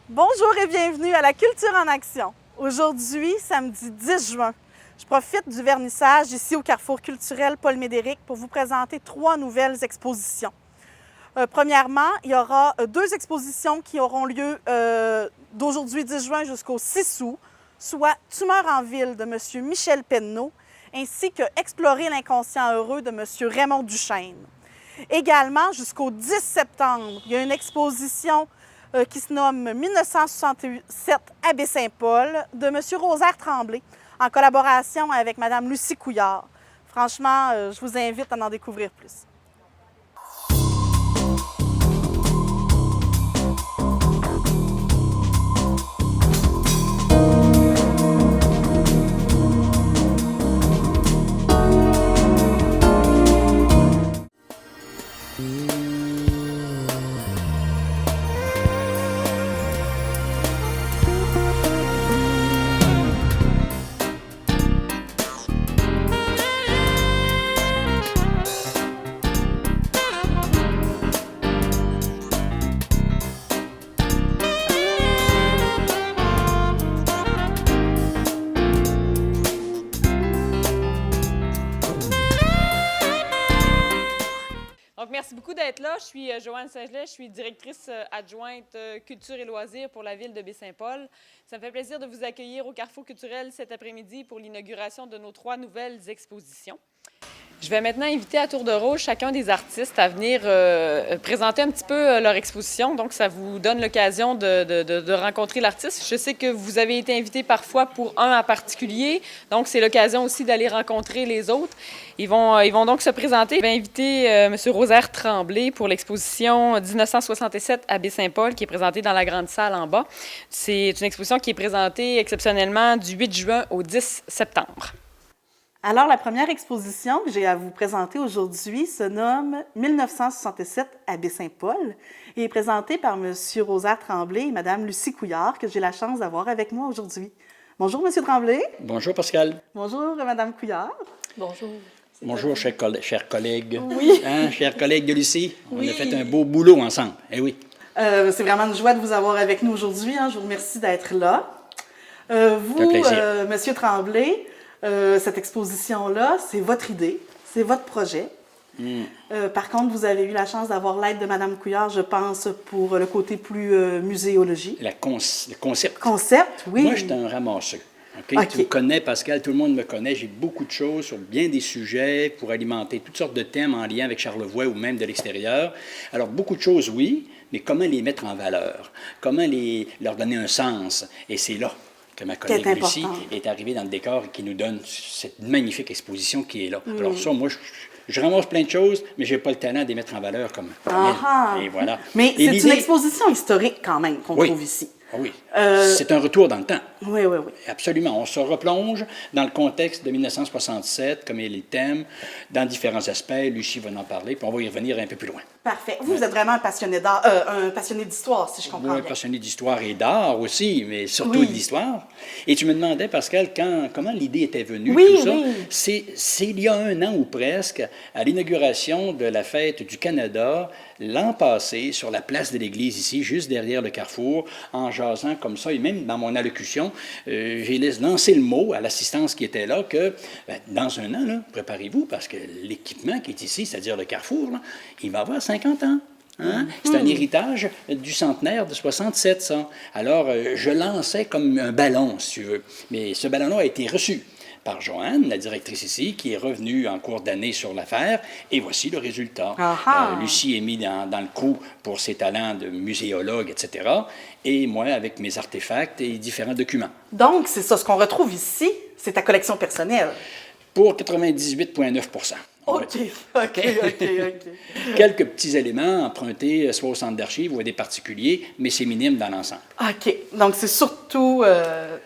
Bonjour et bienvenue à la Culture en Action. Aujourd'hui, samedi 10 juin, je profite du vernissage ici au Carrefour culturel Paul Médéric pour vous présenter 3 nouvelles expositions. Premièrement, il y aura 2 expositions qui auront lieu d'aujourd'hui 10 juin jusqu'au 6 août, soit Tumeur en ville de M. Michel Penneau, ainsi que Explorer l'inconscient heureux de M. Raymond Duchesne. Également, jusqu'au 10 septembre, il y a une exposition qui se nomme 1967 à Baie-Saint-Paul de M. Rosaire Tremblay, en collaboration avec Mme Lucie Couillard. Franchement, je vous invite à en découvrir plus. Donc, merci beaucoup d'être là. Je suis Joanne Saint-Gelais, je suis directrice adjointe culture et loisirs pour la ville de Baie-Saint-Paul. Ça me fait plaisir de vous accueillir au Carrefour culturel cet après-midi pour l'inauguration de nos 3 nouvelles expositions. Je vais maintenant inviter à tour de rôle chacun des artistes à venir présenter un petit peu leur exposition. Donc, ça vous donne l'occasion de rencontrer l'artiste. Je sais que vous avez été invité parfois pour un en particulier. Donc, c'est l'occasion aussi d'aller rencontrer les autres. Ils vont donc se présenter. Je vais inviter M. Rosaire Tremblay pour l'exposition 1967 à Baie-Saint-Paul qui est présentée dans la grande salle en bas. C'est une exposition qui est présentée exceptionnellement du 8 juin au 10 septembre. Alors, la première exposition que j'ai à vous présenter aujourd'hui se nomme 1967 à Baie-Saint-Paul et est présentée par M. Rosaire Tremblay et Mme Lucie Couillard, que j'ai la chance d'avoir avec moi aujourd'hui. Bonjour, M. Tremblay. Bonjour, Pascal. Bonjour, Mme Couillard. Bonjour. Bonjour, chers collègues. Oui. Hein, chers collègues de Lucie. Oui. On a fait un beau boulot ensemble. Eh oui. C'est vraiment une joie de vous avoir avec nous aujourd'hui. Je vous remercie d'être là. Vous, M. Tremblay, cette exposition-là, c'est votre idée, c'est votre projet. Par contre, vous avez eu la chance d'avoir l'aide de Mme Couillard, je pense, pour le côté plus muséologie. Le concept. Concept, oui. Moi, je suis un ramasseux. Okay? Tu me connais, Pascal, tout le monde me connaît. J'ai beaucoup de choses sur bien des sujets pour alimenter toutes sortes de thèmes en lien avec Charlevoix ou même de l'extérieur. Alors, beaucoup de choses, oui, mais comment les mettre en valeur? Comment leur donner un sens? Et c'est là que ma collègue Lucie est arrivée dans le décor et qui nous donne cette magnifique exposition qui est là. Alors ça, moi, je ramasse plein de choses, mais je n'ai pas le talent de les mettre en valeur comme elle. Et voilà. Mais c'est une exposition historique quand même qu'on trouve ici. Oui, c'est un retour dans le temps. Oui. Absolument. On se replonge dans le contexte de 1967, comme est le thème, dans différents aspects. Lucie va en parler, puis on va y revenir un peu plus loin. Parfait. Vous êtes vraiment un passionné d'art, un passionné d'histoire, si je comprends bien. Oui, passionné d'histoire et d'art aussi, mais surtout de l'histoire. Et tu me demandais, Pascal, comment l'idée était venue, tout ça. C'est il y a 1 an ou presque, à l'inauguration de la Fête du Canada, l'an passé, sur la place de l'église ici, juste derrière le carrefour, en jasant comme ça, et même dans mon allocution, j'ai lancé le mot à l'assistance qui était là que dans 1 an, là, préparez-vous, parce que l'équipement qui est ici, c'est-à-dire le carrefour, là, il va avoir 50 ans. Hein? C'est un héritage du centenaire de 67, ça. Alors, je lançais comme un ballon, si tu veux. Mais ce ballon-là a été reçu par Joanne, la directrice ici, qui est revenue en cours d'année sur l'affaire. Et voici le résultat. Lucie est mise dans le coup pour ses talents de muséologue, etc. Et moi, avec mes artefacts et différents documents. Donc, c'est ça, ce qu'on retrouve ici, c'est ta collection personnelle. Pour 98,9 %. OK. Quelques petits éléments empruntés soit au centre d'archives ou à des particuliers, mais c'est minime dans l'ensemble. OK. Donc, c'est surtout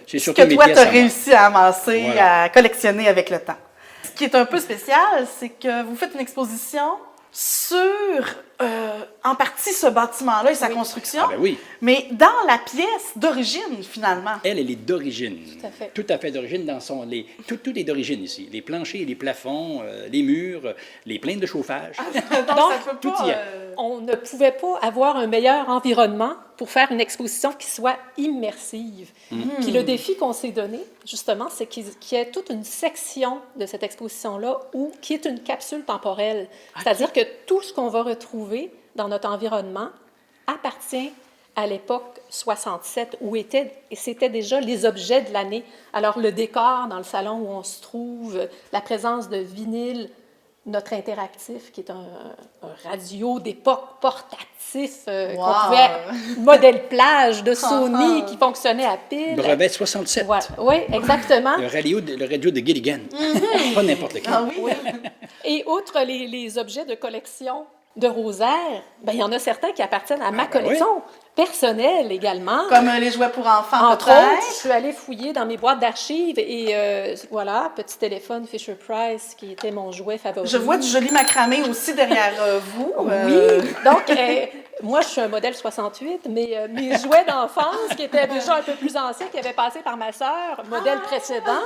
ce que toi, tu as réussi à amasser, à collectionner avec le temps. Ce qui est un peu spécial, c'est que vous faites une exposition sur en partie ce bâtiment-là et sa construction, Ah ben oui. mais dans la pièce d'origine, finalement. Elle est d'origine. Tout à fait. Tout à fait d'origine. Tout est d'origine ici. Les planchers, les plafonds, les murs, les plaintes de chauffage. Donc, ça peut tout pas, y est. On ne pouvait pas avoir un meilleur environnement pour faire une exposition qui soit immersive. Puis le défi qu'on s'est donné, justement, c'est qu'il y ait toute une section de cette exposition-là qui est une capsule temporelle. C'est-à-dire que tout ce qu'on va retrouver dans notre environnement appartient à l'époque 67, et c'était déjà les objets de l'année. Alors, le décor dans le salon où on se trouve, la présence de vinyle, notre interactif, qui est un radio d'époque portatif, qu'on pouvait, modèle plage de Sony, qui fonctionnait à pile. Brevet 67. Voilà. Oui, exactement. Le radio de Gilligan. Pas n'importe lequel. Ah oui? Et outre les objets de collection de Rosaire, ben, il y en a certains qui appartiennent à ma collection personnelle également. Comme les jouets pour enfants, Entre peut-être. autres, je suis allée fouiller dans mes boîtes d'archives et voilà, petit téléphone Fisher-Price qui était mon jouet favori. Je vois du joli macramé aussi derrière vous. Oui, donc moi je suis un modèle 68, mais mes jouets d'enfance qui étaient déjà un peu plus anciens, qui avaient passé par ma sœur, modèle précédent.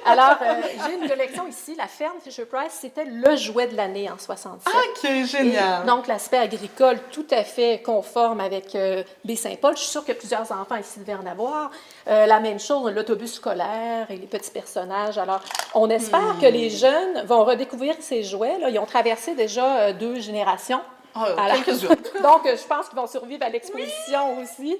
Alors, j'ai une collection ici, la ferme Fisher-Price, c'était le jouet de l'année en 67. OK, génial. Et donc, l'aspect agricole tout à fait conforme avec Baie-Saint-Paul. Je suis sûre que plusieurs enfants ici devaient en avoir. La même chose, l'autobus scolaire et les petits personnages. Alors, on espère que les jeunes vont redécouvrir ces jouets. Là. Ils ont traversé déjà 2 générations. Quelques-uns. Donc, je pense qu'ils vont survivre à l'exposition aussi.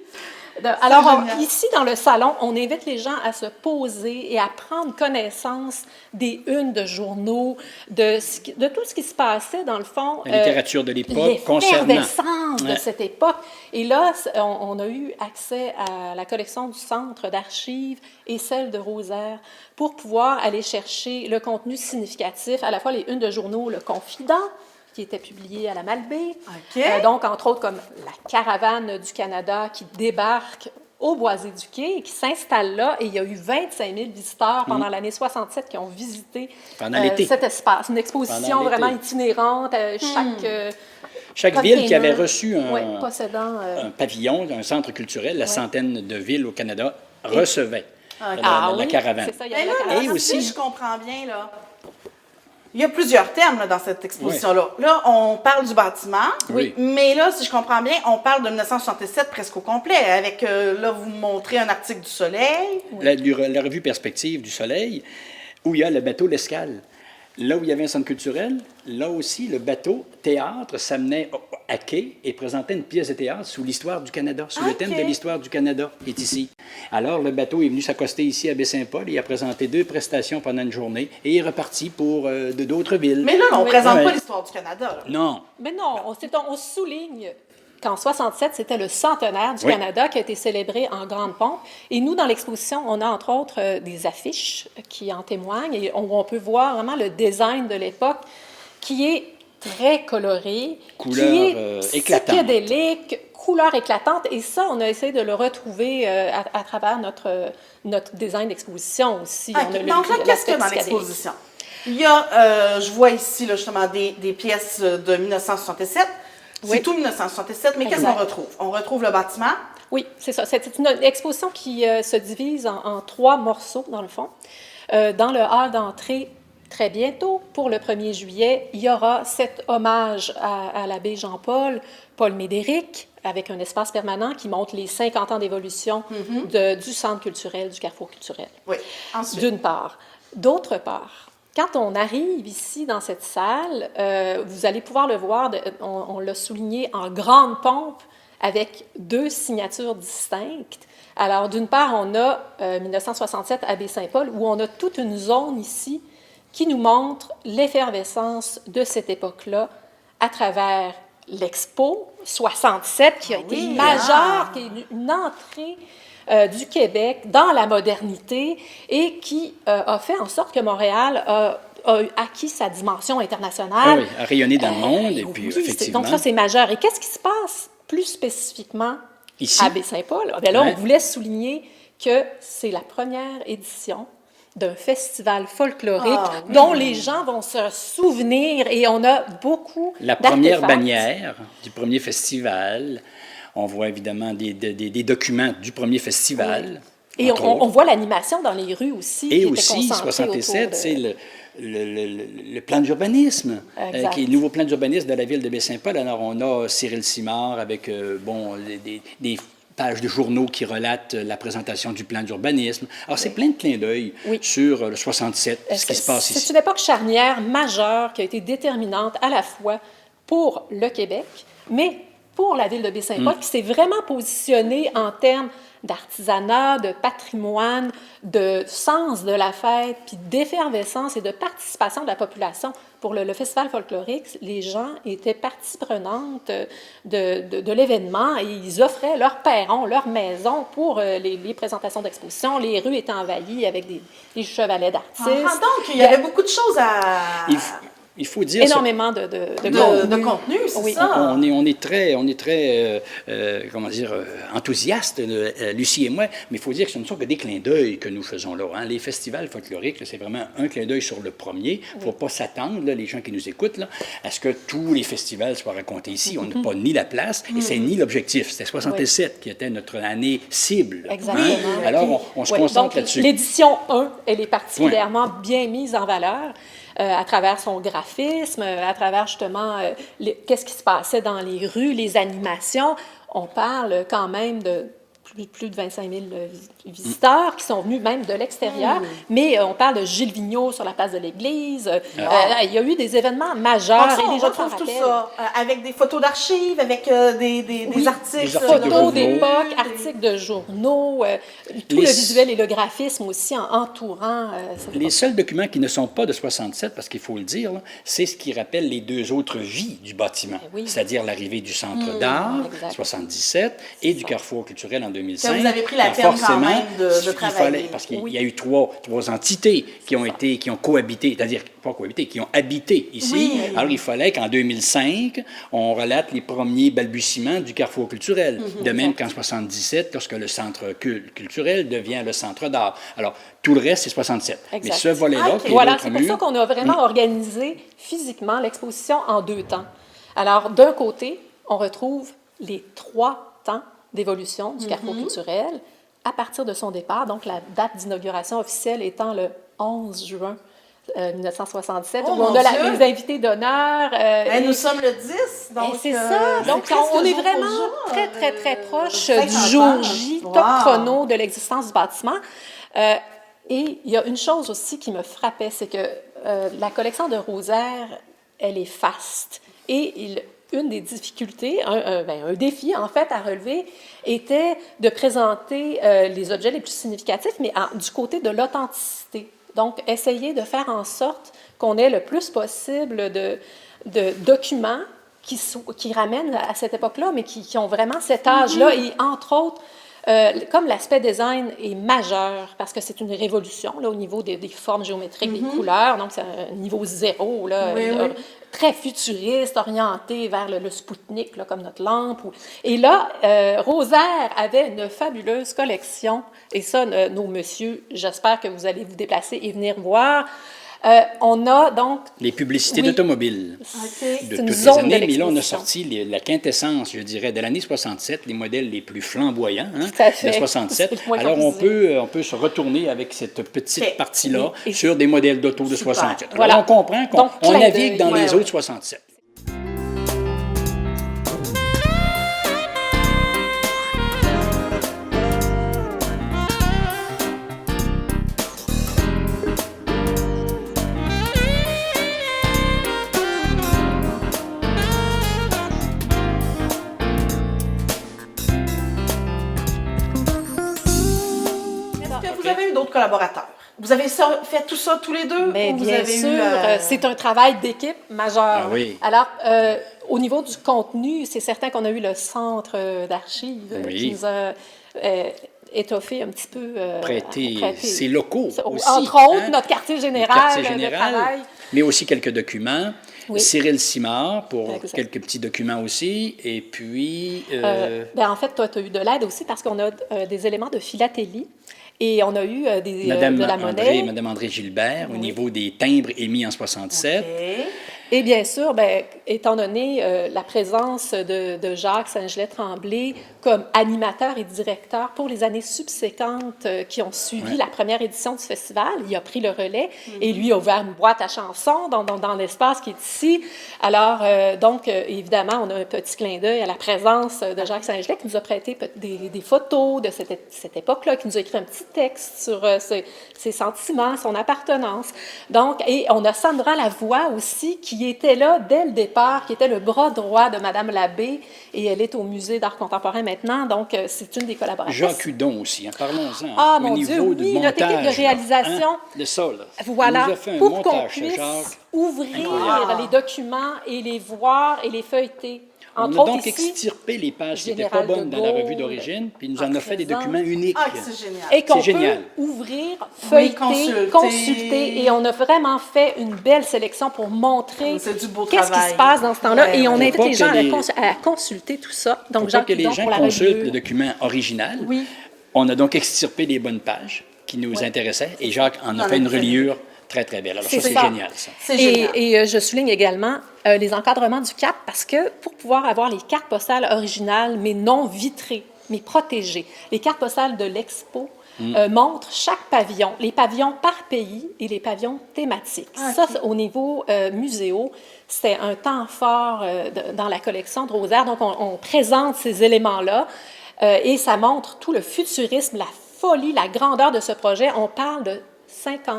Alors, ici, dans le salon, on invite les gens à se poser et à prendre connaissance des unes de journaux, de tout ce qui se passait, dans le fond. La littérature de l'époque concernant. L'effervescence de cette époque. Et là, on a eu accès à la collection du Centre d'archives et celle de Rosaire pour pouvoir aller chercher le contenu significatif, à la fois les unes de journaux, Le Confident, qui était publié à la Malbaie. OK. Donc, entre autres, comme la caravane du Canada qui débarque au Boisé-du-Quai et qui s'installe là. Et il y a eu 25 000 visiteurs pendant l'année 67 qui ont visité cet espace. Une exposition vraiment itinérante. Chaque ville qui avait reçu possédant, un pavillon, un centre culturel, la centaine de villes au Canada recevait la caravane. C'est ça, il y Mais avait là, la caravane. Et aussi, si je comprends bien, là, il y a plusieurs thèmes là, dans cette exposition-là. Là, on parle du bâtiment, mais là, si je comprends bien, on parle de 1967 presque au complet, avec, là, vous montrez un article du Soleil. La revue Perspective du Soleil, où il y a le bateau L'Escale. Là où il y avait un centre culturel, là aussi, le bateau théâtre s'amenait à quai et présentait une pièce de théâtre sous l'histoire du Canada, sous le thème de l'histoire du Canada, qui est ici. Alors, le bateau est venu s'accoster ici à Baie-Saint-Paul et a présenté 2 prestations pendant une journée et est reparti pour d'autres villes. Mais là, on ne présente pas l'histoire du Canada. Là. Non. Mais non, on souligne qu'en 67, c'était le centenaire du Canada qui a été célébré en grande pompe. Et nous, dans l'exposition, on a entre autres des affiches qui en témoignent et on peut voir vraiment le design de l'époque qui est très coloré, couleur qui est psychédélique, couleur éclatante. Et ça, on a essayé de le retrouver à travers notre design d'exposition aussi. Donc là, qu'est-ce qu'il y a dans l'exposition? Il y a, je vois ici là, justement des pièces de 1967. C'est tout 1967, mais qu'est-ce qu'on retrouve? On retrouve le bâtiment. Oui, c'est ça. C'est une exposition qui se divise en 3 morceaux, dans le fond. Dans le hall d'entrée, très bientôt, pour le 1er juillet, il y aura cet hommage à l'abbé Jean-Paul, Paul Médéric, avec un espace permanent qui montre les 50 ans d'évolution du centre culturel, du Carrefour culturel. Oui, ensuite. D'une part. D'autre part, quand on arrive ici dans cette salle, vous allez pouvoir le voir, on l'a souligné en grande pompe avec 2 signatures distinctes. Alors, d'une part, on a 1967 à Baie-Saint-Paul où on a toute une zone ici qui nous montre l'effervescence de cette époque-là à travers l'Expo 67 qui a été majeure, qui est une entrée du Québec dans la modernité et qui a fait en sorte que Montréal a acquis sa dimension internationale. A rayonné dans le monde. Et puis, effectivement. Donc ça, c'est majeur. Et qu'est-ce qui se passe plus spécifiquement ici? À Baie-Saint-Paul? Bien là, on voulait souligner que c'est la première édition d'un festival folklorique dont les gens vont se souvenir et on a beaucoup La première d'artefacts. bannière du premier festival, on voit évidemment des documents du premier festival. Et entre on autres. voit l'animation dans les rues aussi. Et qui aussi, était concentrée 67, autour de- c'est le plan d'urbanisme, Exact. qui est le nouveau plan d'urbanisme de la ville de Baie-Saint-Paul. Alors, on a Cyril Simard avec des pages de journaux qui relatent la présentation du plan d'urbanisme. Alors, c'est plein de clins d'œil sur le 67, ce qui se passe C'est ici. une époque charnière majeure qui a été déterminante à la fois pour le Québec, mais pour la ville de Baie-Saint-Paul, qui s'est vraiment positionnée en termes d'artisanat, de patrimoine, de sens de la fête, puis d'effervescence et de participation de la population. Pour le festival folklorique, les gens étaient partie prenante de l'événement et ils offraient leur perron, leur maison pour les présentations d'exposition. Les rues étaient envahies avec des chevalets d'artistes. Donc, il y avait beaucoup de choses à... Il faut dire... Énormément de de contenu, c'est Oui. ça. On est très comment dire, enthousiastes, Lucie et moi, mais il faut dire que ce ne sont que des clins d'œil que nous faisons là. Hein. Les festivals folkloriques, là, c'est vraiment un clin d'œil sur le premier. Il ne faut pas s'attendre, là, les gens qui nous écoutent, là, à ce que tous les festivals soient racontés ici. On n'a pas ni la place et c'est ni l'objectif. C'était 67 qui était notre année cible. Exactement. Hein. Alors, on se concentre Donc, là-dessus. l'édition 1, elle est particulièrement bien mise en valeur à travers son graphisme, à travers justement qu'est-ce qui se passait dans les rues, les animations. On parle quand même de plus de 25 000 visiteurs qui sont venus même de l'extérieur, mais on parle de Gilles Vigneault sur la place de l'Église. Il y a eu des événements majeurs. Donc ça, et on les gens retrouve s'en tout rappellent. ça, avec des photos d'archives, avec des articles. Des articles de Photos journaux. d'époque, articles de journaux, tout Les- le visuel et le graphisme aussi entourant. cette Les époque. seuls documents qui ne sont pas de 67, parce qu'il faut le dire, là, c'est ce qui rappelle les deux autres vies du bâtiment, Oui. c'est-à-dire l'arrivée du Centre d'art, exact. 77, et du Carrefour culturel en 2005. Que vous avez pris la Alors, peine quand forcément, même de il travailler. fallait, parce qu'il y a eu trois entités qui ont cohabité, c'est-à-dire pas cohabité, qui ont habité ici. Oui. Alors, il fallait qu'en 2005, on relate les premiers balbutiements du Carrefour culturel. De même qu'en 77, lorsque le Centre culturel devient le Centre d'art. Alors, tout le reste, c'est 67. Exact. Mais ce volet-là, qui est Voilà, l'autre c'est pour mur, ça qu'on a vraiment organisé physiquement l'exposition en 2 temps. Alors, d'un côté, on retrouve les 3 temps d'évolution du Carrefour culturel à partir de son départ, donc la date d'inauguration officielle étant le 11 juin 1967, Oh, où mon on a Dieu! les invités d'honneur. Nous sommes le 10, donc... Et c'est ça. Donc, presque on est jour pour vraiment jour, très, très, très proche 50 du jour ans. J, Wow. top chrono de l'existence du bâtiment. Et il y a une chose aussi qui me frappait, c'est que la collection de Rosaire, elle est faste. Et une des difficultés, un défi en fait à relever, était de présenter les objets les plus significatifs, mais du côté de l'authenticité. Donc, essayer de faire en sorte qu'on ait le plus possible de documents qui ramènent à cette époque-là, mais qui ont vraiment cet âge-là. Et entre autres, comme l'aspect design est majeur, parce que c'est une révolution là, au niveau des formes géométriques, des couleurs, donc c'est un niveau zéro, là, très futuriste, orienté vers le Spoutnik, là, comme notre lampe. Et là, Rosaire avait une fabuleuse collection, et ça, nos messieurs, j'espère que vous allez vous déplacer et venir voir. On a donc... les publicités Oui. d'automobiles de C'est toutes une les zone de années. Mais là, on a l'exposition. sorti la quintessence, je dirais, de l'année 67, les modèles les plus flamboyants Tout à fait. de 67. C'est le moins Alors, qu'on on peut se retourner avec cette petite Ok. partie-là Et sur des modèles d'auto de Super. 67. Alors, Voilà. on comprend qu'on Donc, clin navigue d'œil. dans les Ouais, autres 67. Est-ce que vous avez eu d'autres collaborateurs? Vous avez fait tout ça tous les deux? Mais ou vous bien avez sûr, eu, c'est un travail d'équipe majeur. Ah oui. Alors, au niveau du contenu, c'est certain qu'on a eu le centre d'archives Oui. qui nous a étoffer un petit peu... Prêter ses locaux aussi. Entre autres, notre quartier général, de travail. Mais aussi quelques documents. Oui. Cyril Simard pour Exact. quelques petits documents aussi. Et puis... En fait, toi, tu as eu de l'aide aussi parce qu'on a des éléments de philatélie et on a eu de la monnaie. Madame André Gilbert, au niveau des timbres émis en 67. OK. Et bien sûr, étant donné la présence de Jacques Saint-Gelais-Tremblay comme animateur et directeur pour les années subséquentes qui ont suivi la première édition du festival, il a pris le relais et lui a ouvert une boîte à chansons dans l'espace qui est ici. Alors, évidemment, on a un petit clin d'œil à la présence de Jacques Saint-Gelais qui nous a prêté des photos de cette époque-là, qui nous a écrit un petit texte sur ses sentiments, son appartenance. Donc, et on a Sandra Lavoie aussi, qui était là dès le départ, qui était le bras droit de Madame Labbé, et elle est au Musée d'art contemporain maintenant, donc c'est une des collaboratrices. Jacques Hudon aussi, parlons-en. Ah, au mon niveau Dieu, du oui, montage, notre équipe de réalisation. Le sol. Voilà, Il nous a fait un pour qu'on montage, puisse Jacques. ouvrir Incroyable. les documents et les voir et les feuilleter. On Entre a autres donc ici, extirpé les pages qui n'étaient Général pas bonnes de dans la Gaulle, revue d'origine, puis il nous en en a fait des présence. documents uniques. Ah, c'est génial. et qu'on C'est génial. peut ouvrir, feuilleter, consulter. Et on a vraiment fait une belle sélection pour montrer C'est du beau qu'est-ce qui travail. se passe dans ce temps-là. Ouais, et on ouais. invite Faut les pas gens que à consulter tout ça. Donc, Pour pas Jacques que les Hudon gens pour la consultent revue. le document original, Oui. on a donc extirpé les bonnes pages qui nous intéressaient, et Jacques en a fait une reliure très, très belle. Alors ça, c'est génial, ça. C'est génial. Et je souligne également les encadrements du cap parce que pour pouvoir avoir les cartes postales originales, mais non vitrées, mais protégées, les cartes postales de l'Expo montrent chaque pavillon, les pavillons par pays et les pavillons thématiques. Ça, au niveau muséo, c'était un temps fort dans la collection de Rosaire. Donc, on présente ces éléments-là et ça montre tout le futurisme, la folie, la grandeur de ce projet. On parle de 50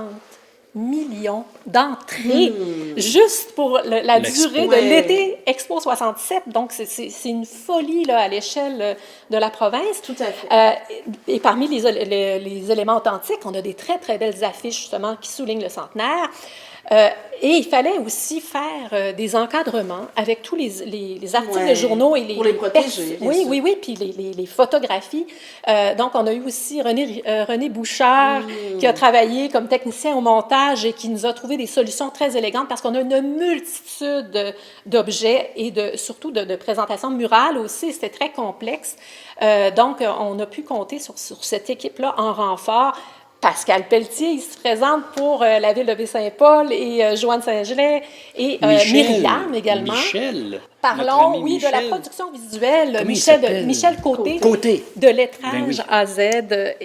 millions d'entrées juste pour la durée de l'été Expo 67. Donc, c'est une folie là, à l'échelle de la province. Tout à fait. Et parmi les éléments authentiques, on a des très, très belles affiches, justement, qui soulignent le centenaire. Et il fallait aussi faire des encadrements avec tous les articles de journaux et pour les protéger. Oui, puis les photographies. Donc, on a eu aussi René Bouchard qui a travaillé comme technicien au montage et qui nous a trouvé des solutions très élégantes parce qu'on a une multitude d'objets et surtout de présentations murales aussi. C'était très complexe. Donc, on a pu compter sur cette équipe-là en renfort. Pascal Pelletier, il se présente pour la ville de Baie-Saint-Paul et Joanne Saint-Gelais et Myriam également. Michel. Parlons, oui, de la production visuelle. Comment il s'appelle? Michel Côté. Côté. De lettrage Ben oui. à Z.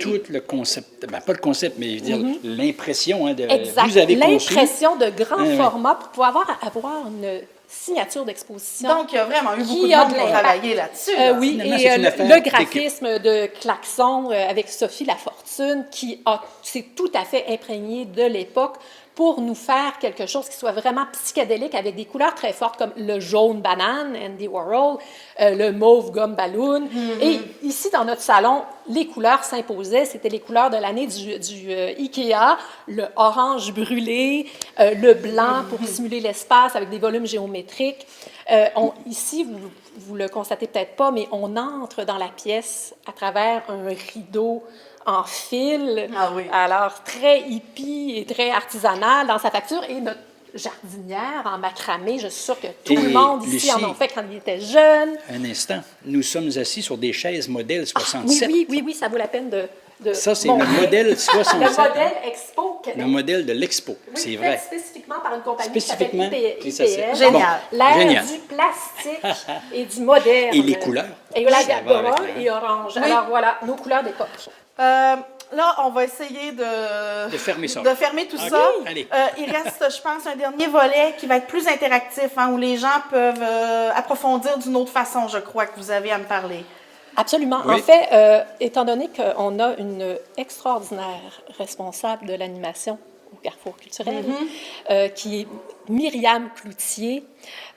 Tout le concept, pas le concept, mais je veux dire, l'impression. Exact. Vous avez conçu. L'impression de grand Ouais. format pour pouvoir avoir une signature d'exposition. Donc, il y a vraiment eu beaucoup Qui de a monde de qui ont l'impact. travaillé là-dessus. là. Oui, Finalement, et c'est une affaire le d'équipe. graphisme de Klaxon avec Sophie Lafortune qui s'est tout à fait imprégné de l'époque pour nous faire quelque chose qui soit vraiment psychédélique avec des couleurs très fortes comme le jaune banane, Andy Warhol, le mauve gomme ballon. Et ici, dans notre salon, les couleurs s'imposaient. C'était les couleurs de l'année du IKEA, le orange brûlé, le blanc pour simuler l'espace avec des volumes géométriques. Ici, vous le constatez peut-être pas, mais on entre dans la pièce à travers un rideau en fil, Ah oui. alors très hippie et très artisanal dans sa facture, et notre jardinière en macramé, je suis sûre que tout le Et monde ici Lucie, en ont fait quand il était jeune. Un instant, nous sommes assis sur des chaises modèle 67. Oui, ça vaut la peine de Ça, c'est montrer. le modèle 67. Le modèle Expo Québec. Le modèle de l'Expo, Oui, c'est fait vrai. spécifiquement par une compagnie qui s'appelle Spécifiquement, IPL. ça, c'est- Génial. Bon, L'ère génial. du plastique et du moderne. Et les couleurs. Et la Ça va gamme avec le- et orange. Oui. Alors voilà, nos couleurs d'époque. Là, on va essayer de fermer ça. De fermer tout Ok, ça. allez. Il reste, je pense, un dernier volet qui va être plus interactif, où les gens peuvent approfondir d'une autre façon, je crois, que vous avez à me parler. Absolument. Oui. En fait, étant donné qu'on a une extraordinaire responsable de l'animation au Carrefour culturel, qui est Myriam Cloutier,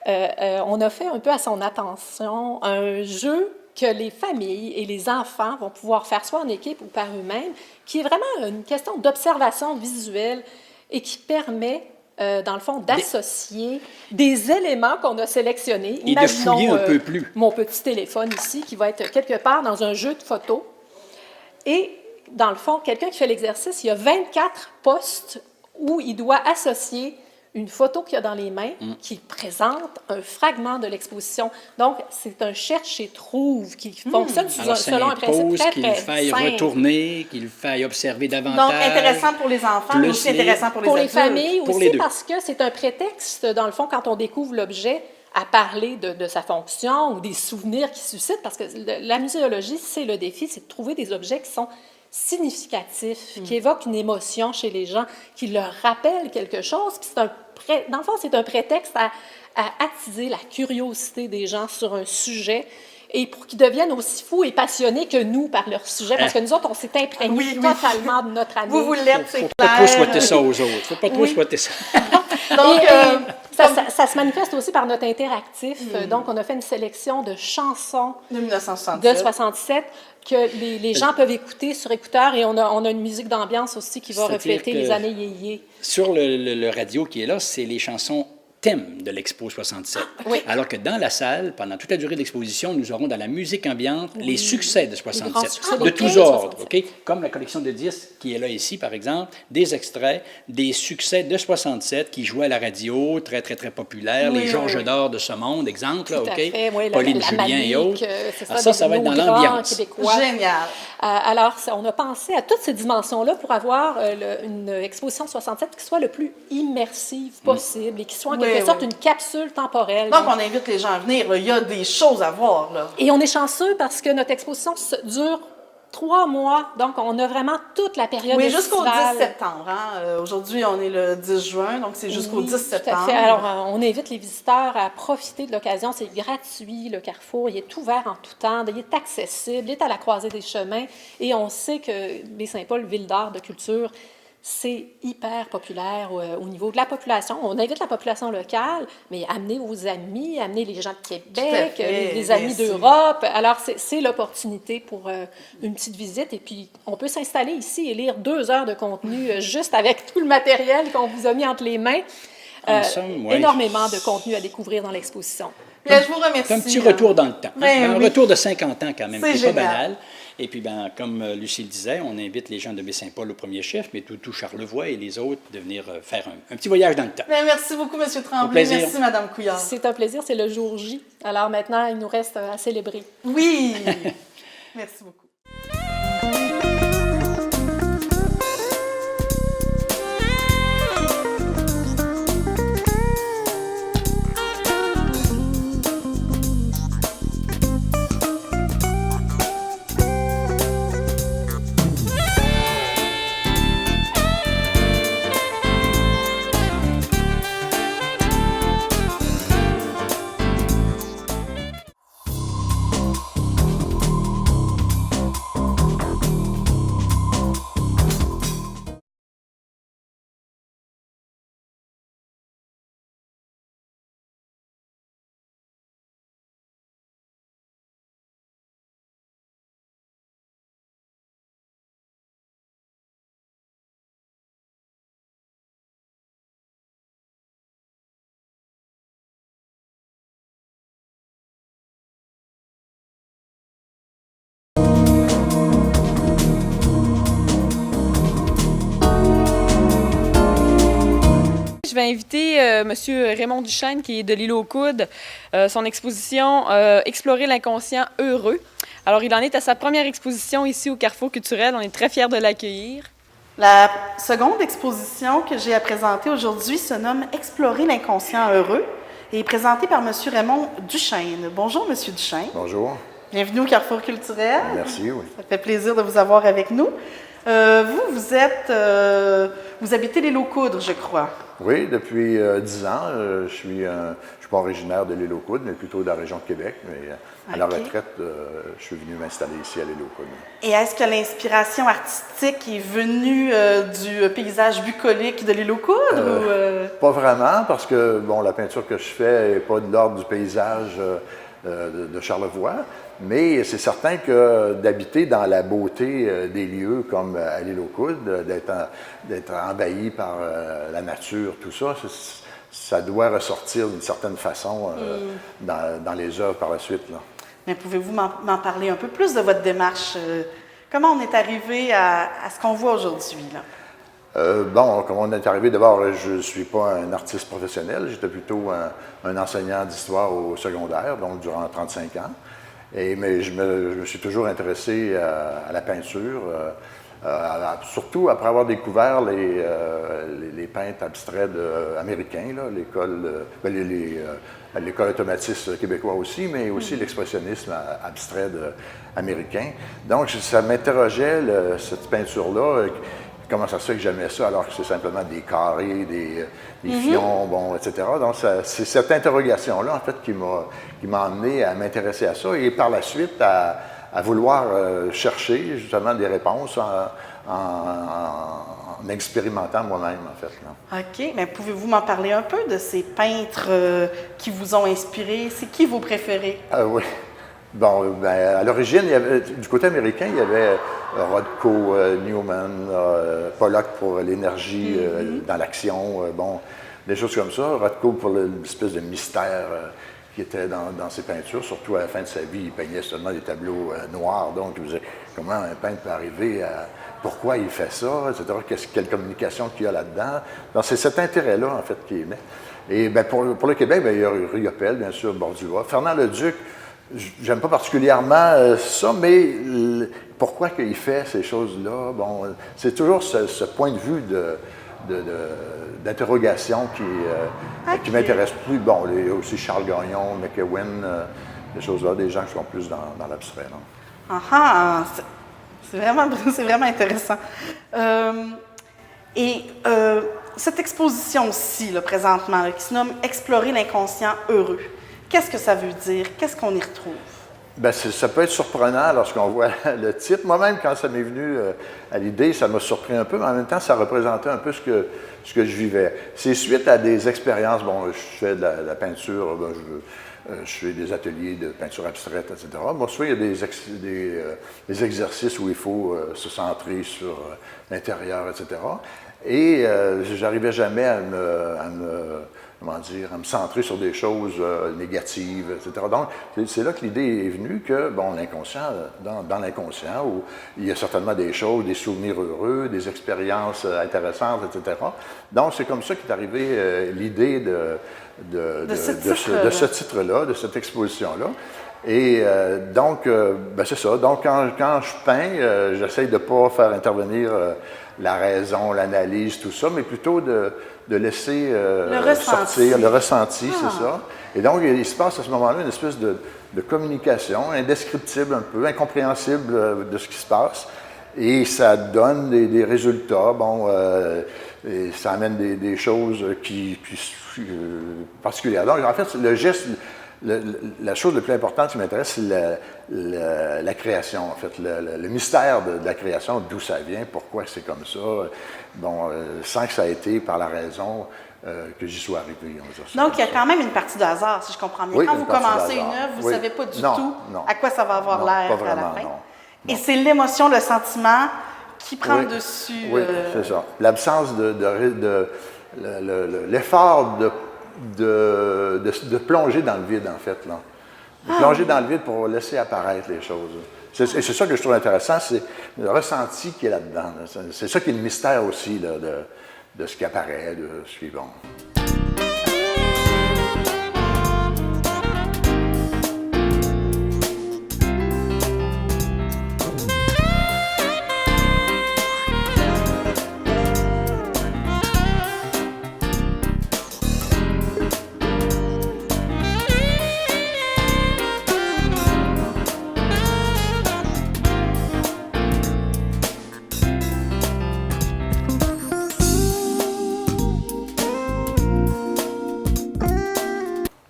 on a fait un peu à son attention un jeu que les familles et les enfants vont pouvoir faire soit en équipe ou par eux-mêmes, qui est vraiment une question d'observation visuelle et qui permet, dans le fond, d'associer des éléments qu'on a sélectionnés. Et de fouiller un peu plus. Mon petit téléphone ici, qui va être quelque part dans un jeu de photos. Et dans le fond, quelqu'un qui fait l'exercice, il y a 24 postes où il doit associer une photo qu'il a dans les mains qui présente un fragment de l'exposition. Donc, c'est un cherche et trouve qui fonctionne selon un principe très, qu'il très faille simple. retourner, qu'il faille observer davantage. Donc, intéressant pour les enfants, mais aussi intéressant pour les adultes. Pour les familles Pour aussi, les deux. parce que c'est un prétexte, dans le fond, quand on découvre l'objet, à parler de sa fonction ou des souvenirs qu'il suscite, parce que la muséologie, c'est le défi, c'est de trouver des objets qui sont significatifs, qui évoquent une émotion chez les gens, qui leur rappellent quelque chose. Puis dans le fond, c'est un prétexte à attiser la curiosité des gens sur un sujet et pour qu'ils deviennent aussi fous et passionnés que nous par leur sujet, parce que nous autres, on s'est imprégnés totalement de notre année. Vous l'êtes, c'est Faut clair. pas trop souhaiter ça aux autres. Faut pas trop souhaiter ça. Donc, ça se manifeste aussi par notre interactif. Donc, on a fait une sélection de chansons de 1967. de 67 que les gens peuvent écouter sur écouteurs et on a une musique d'ambiance aussi qui va C'est-à-dire refléter que les années yéyé. Sur le radio qui est là, c'est les chansons thème de l'Expo 67. Oui. Alors que dans la salle, pendant toute la durée de l'exposition, nous aurons dans la musique ambiante les succès de 67, succès de des tous thèmes de ordres, 67. OK? Comme la collection de disques qui est là ici, par exemple, des extraits, des succès de 67 qui jouaient à la radio, très, très, très populaires, les Georges d'or de ce monde, exemple, là, Tout à OK? fait, oui, Pauline la Julien et Manique, autres. c'est Alors ça va être dans l'ambiance. Québécois. Génial. Alors, on a pensé à toutes ces dimensions-là pour avoir une exposition 67 qui soit le plus immersive possible et qui soit en quelque sorte une capsule temporelle. Donc, on invite les gens à venir. Là. Il y a des choses à voir. Là. Et on est chanceux parce que notre exposition dure 3 mois. Donc, on a vraiment toute la période Oui, jusqu'au 10 estivale. septembre. Hein? Aujourd'hui, on est le 10 juin, donc c'est jusqu'au 10 Tout à septembre. fait. Alors, on invite les visiteurs à profiter de l'occasion. C'est gratuit, le Carrefour. Il est ouvert en tout temps. Il est accessible. Il est à la croisée des chemins. Et on sait que Baie-Saint-Paul, ville d'art, de culture, c'est hyper populaire au niveau de la population. On invite la population locale, mais amenez vos amis, amenez les gens de Québec, les amis d'Europe. Alors, c'est l'opportunité pour une petite visite. Et puis, on peut s'installer ici et lire 2 heures de contenu juste avec tout le matériel qu'on vous a mis entre les mains. En somme, ouais. Énormément de contenu à découvrir dans l'exposition. Bien, je vous remercie. C'est un petit retour dans le temps. Ben Un oui. retour de 50 ans quand même, C'est c'est pas génial. banal. Et puis, comme Lucille disait, on invite les gens de Baie-Saint-Paul au premier chef, mais tout Charlevoix et les autres de venir faire un petit voyage dans le temps. Bien, merci beaucoup, M. Au Tremblay. plaisir. Merci, Mme Couillard. C'est un plaisir, c'est le jour J. Alors maintenant, il nous reste à célébrer. Oui. Merci beaucoup. Je vais inviter M. Raymond Duchesne, qui est de l'île aux Coudes, son exposition Explorer l'inconscient heureux. Alors, il en est à sa première exposition ici au Carrefour culturel. On est très fiers de l'accueillir. La seconde exposition que j'ai à présenter aujourd'hui se nomme Explorer l'inconscient heureux et est présentée par M. Raymond Duchesne. Bonjour, M. Duchesne. Bonjour. Bienvenue au Carrefour culturel. Merci, oui. Ça fait plaisir de vous avoir avec nous. Vous habitez l'île aux Coudres, je crois. Oui, depuis 10 ans, je suis pas originaire de l'île aux Coudes, mais plutôt de la région de Québec. Mais à la retraite, je suis venu m'installer ici à l'île aux Coudes. Et est-ce que l'inspiration artistique est venue du paysage bucolique de l'île aux Coudres? Pas vraiment, parce que bon, la peinture que je fais n'est pas de l'ordre du paysage de Charlevoix, mais c'est certain que d'habiter dans la beauté des lieux comme à l'île aux Coudes, d'être envahi par la nature, tout ça, ça doit ressortir d'une certaine façon dans les œuvres par la suite. Là. Mais pouvez-vous m'en parler un peu plus de votre démarche Comment on est arrivé à ce qu'on voit aujourd'hui, là? Bon, comme on est arrivé, d'abord, je ne suis pas un artiste professionnel, j'étais plutôt un enseignant d'histoire au secondaire, donc durant 35 ans. Mais je me suis toujours intéressé à la peinture, surtout après avoir découvert les peintres abstraits américains, l'école automatiste québécois aussi, mais aussi l'expressionnisme abstrait américain. Donc, ça m'interrogeait, cette peinture-là. Comment ça se fait que j'aimais ça alors que c'est simplement des carrés, des fions, bon, etc. Donc, c'est cette interrogation-là, en fait, qui m'a amené à m'intéresser à ça et par la suite à vouloir chercher justement des réponses en expérimentant moi-même, en fait. Là. OK. Mais pouvez-vous m'en parler un peu de ces peintres qui vous ont inspiré? C'est qui vos préférés? Oui. Bon, à l'origine, du côté américain, il y avait Rothko, Newman, Pollock pour l'énergie dans l'action, bon, des choses comme ça. Rothko pour l'espèce de mystère qui était dans ses peintures, surtout à la fin de sa vie, il peignait seulement des tableaux noirs, donc il disait comment un peintre peut arriver à... Pourquoi il fait ça, etc., quelle communication qu'il y a là-dedans. Donc, c'est cet intérêt-là, en fait, qui est né. Et pour le Québec, il y a Riopelle, bien sûr, Bordua. Fernand Leduc, j'aime pas particulièrement ça, mais pourquoi il fait ces choses-là? Bon, c'est toujours ce point de vue d'interrogation qui m'intéresse plus. Bon, il y a aussi Charles Gagnon, McEwen, des choses-là, des gens qui sont plus dans l'abstrait. C'est vraiment intéressant. Cette exposition-ci, là, présentement, là, qui se nomme « Explorer l'inconscient heureux », qu'est-ce que ça veut dire? Qu'est-ce qu'on y retrouve? Bien, ça peut être surprenant lorsqu'on voit le titre. Moi-même, quand ça m'est venu à l'idée, ça m'a surpris un peu, mais en même temps, ça représentait un peu ce que je vivais. C'est suite à des expériences. Bon, je fais de la peinture, je fais des ateliers de peinture abstraite, etc. Bon, souvent, il y a des exercices où il faut se centrer sur l'intérieur, etc. Et j'arrivais jamais à me centrer sur des choses négatives, etc. Donc, c'est là que l'idée est venue que, bon, l'inconscient, dans l'inconscient, où il y a certainement des choses, des souvenirs heureux, des expériences intéressantes, etc. Donc, c'est comme ça qu'est arrivée l'idée de ce titre-là, de cette exposition-là. Et donc, c'est ça. Donc, quand je peins, j'essaye de ne pas faire intervenir la raison, l'analyse, tout ça, mais plutôt de laisser sortir le ressenti, c'est ça. Et donc, il se passe à ce moment-là une espèce de communication indescriptible un peu, incompréhensible de ce qui se passe. Et ça donne des résultats, bon, et ça amène des choses particulières. Donc, en fait, le geste... La chose la plus importante qui m'intéresse, c'est la création, en fait, le mystère de la création, d'où ça vient, pourquoi c'est comme ça, bon, sans que ça ait été par la raison que j'y sois arrivé. Donc, il y a quand même une partie de hasard, si je comprends bien. Oui, quand vous commencez une œuvre, vous ne savez pas du tout à quoi ça va avoir l'air à la fin. Non. Et c'est l'émotion, le sentiment qui prend le dessus. Oui, c'est ça. L'absence l'effort de plonger dans le vide, en fait. Là. De plonger dans le vide pour laisser apparaître les choses. Et c'est ça que je trouve intéressant, c'est le ressenti qui est là-dedans. Là. C'est ça qui est le mystère aussi là, de ce qui apparaît, de ce qui est bon.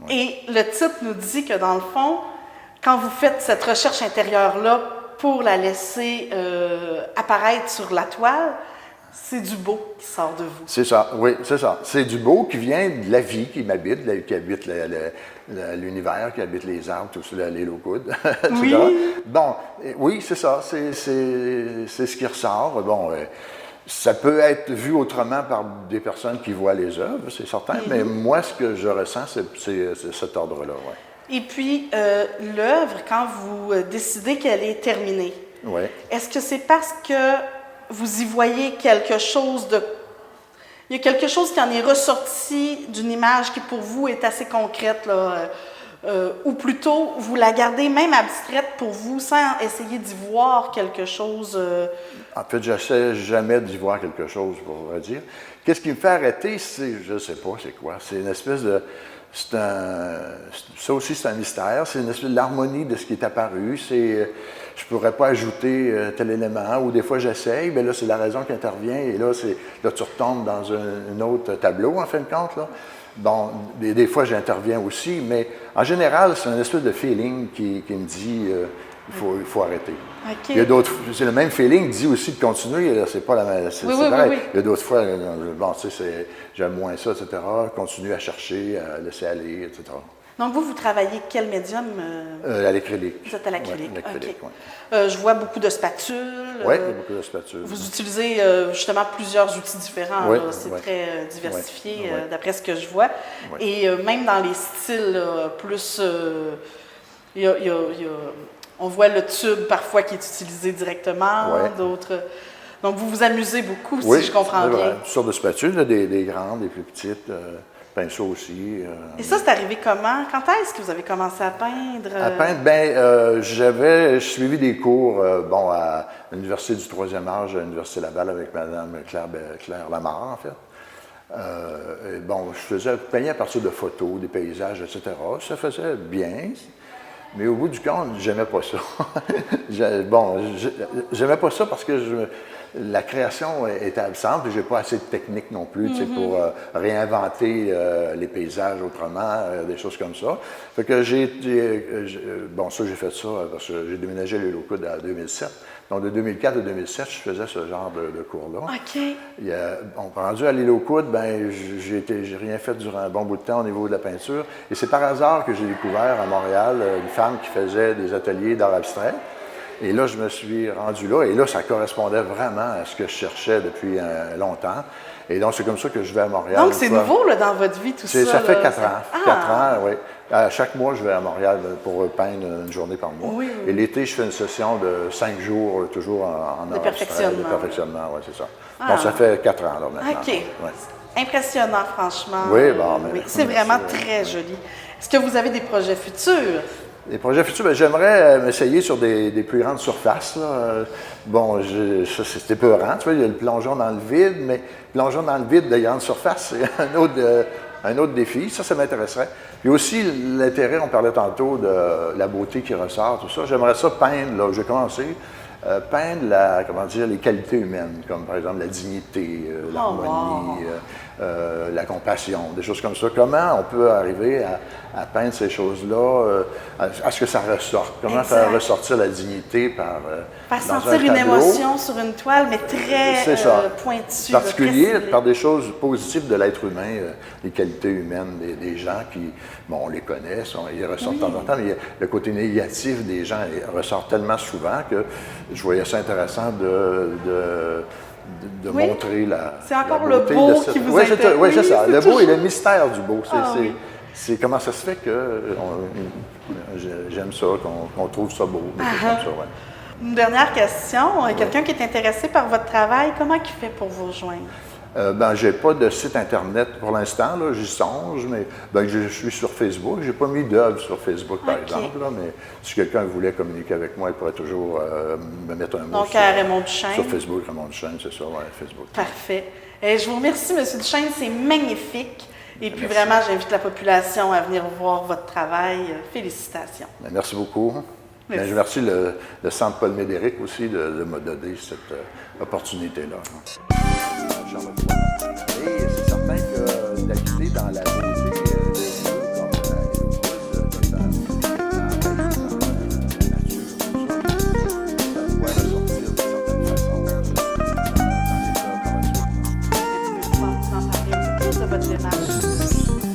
Et le titre nous dit que, dans le fond, quand vous faites cette recherche intérieure-là pour la laisser apparaître sur la toile, c'est du beau qui sort de vous. C'est ça, oui, c'est ça. C'est du beau qui vient de la vie qui m'habite, qui habite l'univers, qui habite les arbres, tout ça, les low-good, etc. Oui. Bon, oui, c'est ça, c'est ce qui ressort. Bon, ça peut être vu autrement par des personnes qui voient les œuvres, c'est certain, mais moi, ce que je ressens, c'est cet ordre-là, oui. Et puis, l'œuvre, quand vous décidez qu'elle est terminée, est-ce est-ce que c'est parce que vous y voyez quelque chose de... Il y a quelque chose qui en est ressorti d'une image qui, pour vous, est assez concrète, là, ou plutôt, vous la gardez même abstraite pour vous, sans essayer d'y voir quelque chose? En fait, j'essaie jamais d'y voir quelque chose, pour vrai dire. Qu'est-ce qui me fait arrêter, je ne sais pas c'est quoi. C'est une espèce de... ça aussi, c'est un mystère. C'est une espèce de l'harmonie de ce qui est apparu. Je ne pourrais pas ajouter tel élément, ou des fois j'essaye, mais là, c'est la raison qui intervient, et là, tu retombes dans un autre tableau, en fin de compte, là. Bon, des fois, j'interviens aussi, mais en général, c'est un espèce de feeling qui me dit il faut arrêter. OK. Il y a d'autres, c'est le même feeling dit aussi de continuer, là, c'est pas la même, c'est pareil. Oui. Il y a d'autres fois, bon, tu sais, j'aime moins ça, etc., continue à chercher, à laisser aller, etc. Donc, vous travaillez quel médium? À l'acrylique. Vous êtes à l'acrylique. Ouais, l'acrylique, OK. ouais. Je vois beaucoup de spatules. Oui, beaucoup de spatules. Vous utilisez justement plusieurs outils différents. Oui, là. C'est oui. très diversifié, Oui. d'après ce que je vois. Oui. Et même dans les styles, là, plus... on voit le tube parfois qui est utilisé directement, Oui. d'autres... Donc, vous vous amusez beaucoup, Oui, si je comprends c'est bien. vrai. Toutes sortes de spatules, là, des grandes, des plus petites, pinceaux aussi. Et ça, c'est arrivé comment? Quand est-ce que vous avez commencé à peindre? À peindre, j'avais suivi des cours à l'Université du Troisième Âge, à l'Université Laval, avec Mme Claire Lamarre, en fait. Je peignais à partir de photos, des paysages, etc. Ça faisait bien, mais au bout du compte, j'aimais pas ça. J'aimais pas ça parce que la création était absente et j'ai pas assez de technique non plus pour réinventer les paysages autrement, des choses comme ça. Fait que j'ai fait ça parce que j'ai déménagé à l'île aux Coudes en 2007. Donc, de 2004 à 2007, je faisais ce genre de cours-là. OK. Rendu à l'île aux Coudes, j'ai rien fait durant un bon bout de temps au niveau de la peinture. Et c'est par hasard que j'ai découvert à Montréal une femme qui faisait des ateliers d'art abstrait. Et là, je me suis rendu là. Et là, ça correspondait vraiment à ce que je cherchais depuis longtemps. Et donc, c'est comme ça que je vais à Montréal. Donc, c'est nouveau là, dans votre vie, tout ça? Ça fait 4 ans. Ah. 4 ans, oui. Chaque mois, je vais à Montréal pour peindre une journée par mois. Oui. Et l'été, je fais une session de 5 jours, toujours en De perfectionnement. De perfectionnement, oui, c'est ça. Ah. Donc, ça fait 4 ans, là, maintenant. OK. Ouais. Impressionnant, franchement. Oui, c'est vraiment très joli. Est-ce que vous avez des projets futurs? Les projets futurs, j'aimerais m'essayer sur des plus grandes surfaces, là. Ça, c'est épeurant, tu vois, il y a le plongeon dans le vide, mais plongeon dans le vide de grande surface, c'est un autre défi. Ça m'intéresserait. Puis aussi, l'intérêt, on parlait tantôt de la beauté qui ressort, tout ça. J'aimerais ça peindre, là, j'ai commencé, peindre les qualités humaines, comme par exemple la dignité, l'harmonie, la compassion, des choses comme ça. Comment on peut arriver à peindre ces choses-là, à ce que ça ressorte? Comment faire ressortir la dignité par sentir une émotion sur une toile, mais très pointue. Particulier, par des choses positives de l'être humain, les qualités humaines des gens qui, on les connaît, ils ressortent de temps en temps, mais le côté négatif des gens ressort tellement souvent que je voyais ça intéressant de montrer c'est encore la beauté le beau de cette... qui vous intéresse. Oui, c'est ça. Le beau et le mystère du beau. Oui. C'est comment ça se fait que j'aime ça, qu'on trouve ça beau. Comme ça, ouais. Une dernière question. Quelqu'un qui est intéressé par votre travail, comment il fait pour vous rejoindre? J'ai pas de site Internet pour l'instant, là, j'y songe, mais je suis sur Facebook. J'ai pas mis d'œuvre sur Facebook, par exemple, là, mais si quelqu'un voulait communiquer avec moi, il pourrait toujours me mettre un mot donc, à Raymond Duchesne. Sur Facebook, Raymond Duchesne, c'est ça, Facebook. Parfait. Je vous remercie, M. Duchesne, c'est magnifique. Et puis vraiment, j'invite la population à venir voir votre travail. Félicitations. Merci beaucoup. Merci. Je remercie le Centre Paul Médéric aussi de me donner cette opportunité-là. Et c'est certain que d'habiter dans la beauté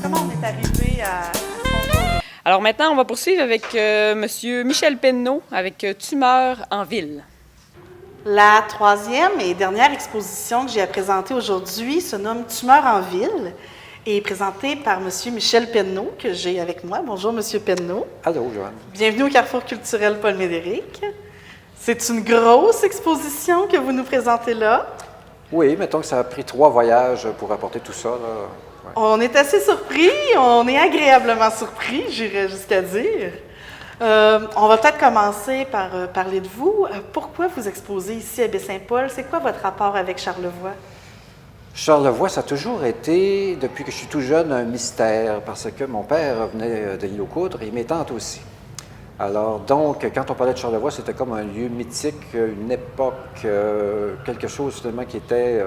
Comment on est arrivé à Alors maintenant, on va poursuivre avec M. Michel Penneau avec Tumeur en ville. La troisième et dernière exposition que j'ai à présenter aujourd'hui se nomme Tumeur en ville et est présentée par M. Michel Penneau, que j'ai avec moi. Bonjour, M. Penneau. Allô, Joanne. Bienvenue au Carrefour culturel Paul Médéric. C'est une grosse exposition que vous nous présentez là. Oui, mettons que ça a pris 3 voyages pour apporter tout ça. Là. Ouais. On est assez surpris, on est agréablement surpris, j'irais jusqu'à dire. On va peut-être commencer par parler de vous. Pourquoi vous exposez ici à Baie-Saint-Paul? C'est quoi votre rapport avec Charlevoix? Charlevoix, ça a toujours été, depuis que je suis tout jeune, un mystère, parce que mon père venait de l'île aux Coudres et mes tantes aussi. Alors donc, quand on parlait de Charlevoix, c'était comme un lieu mythique, une époque, quelque chose finalement qui était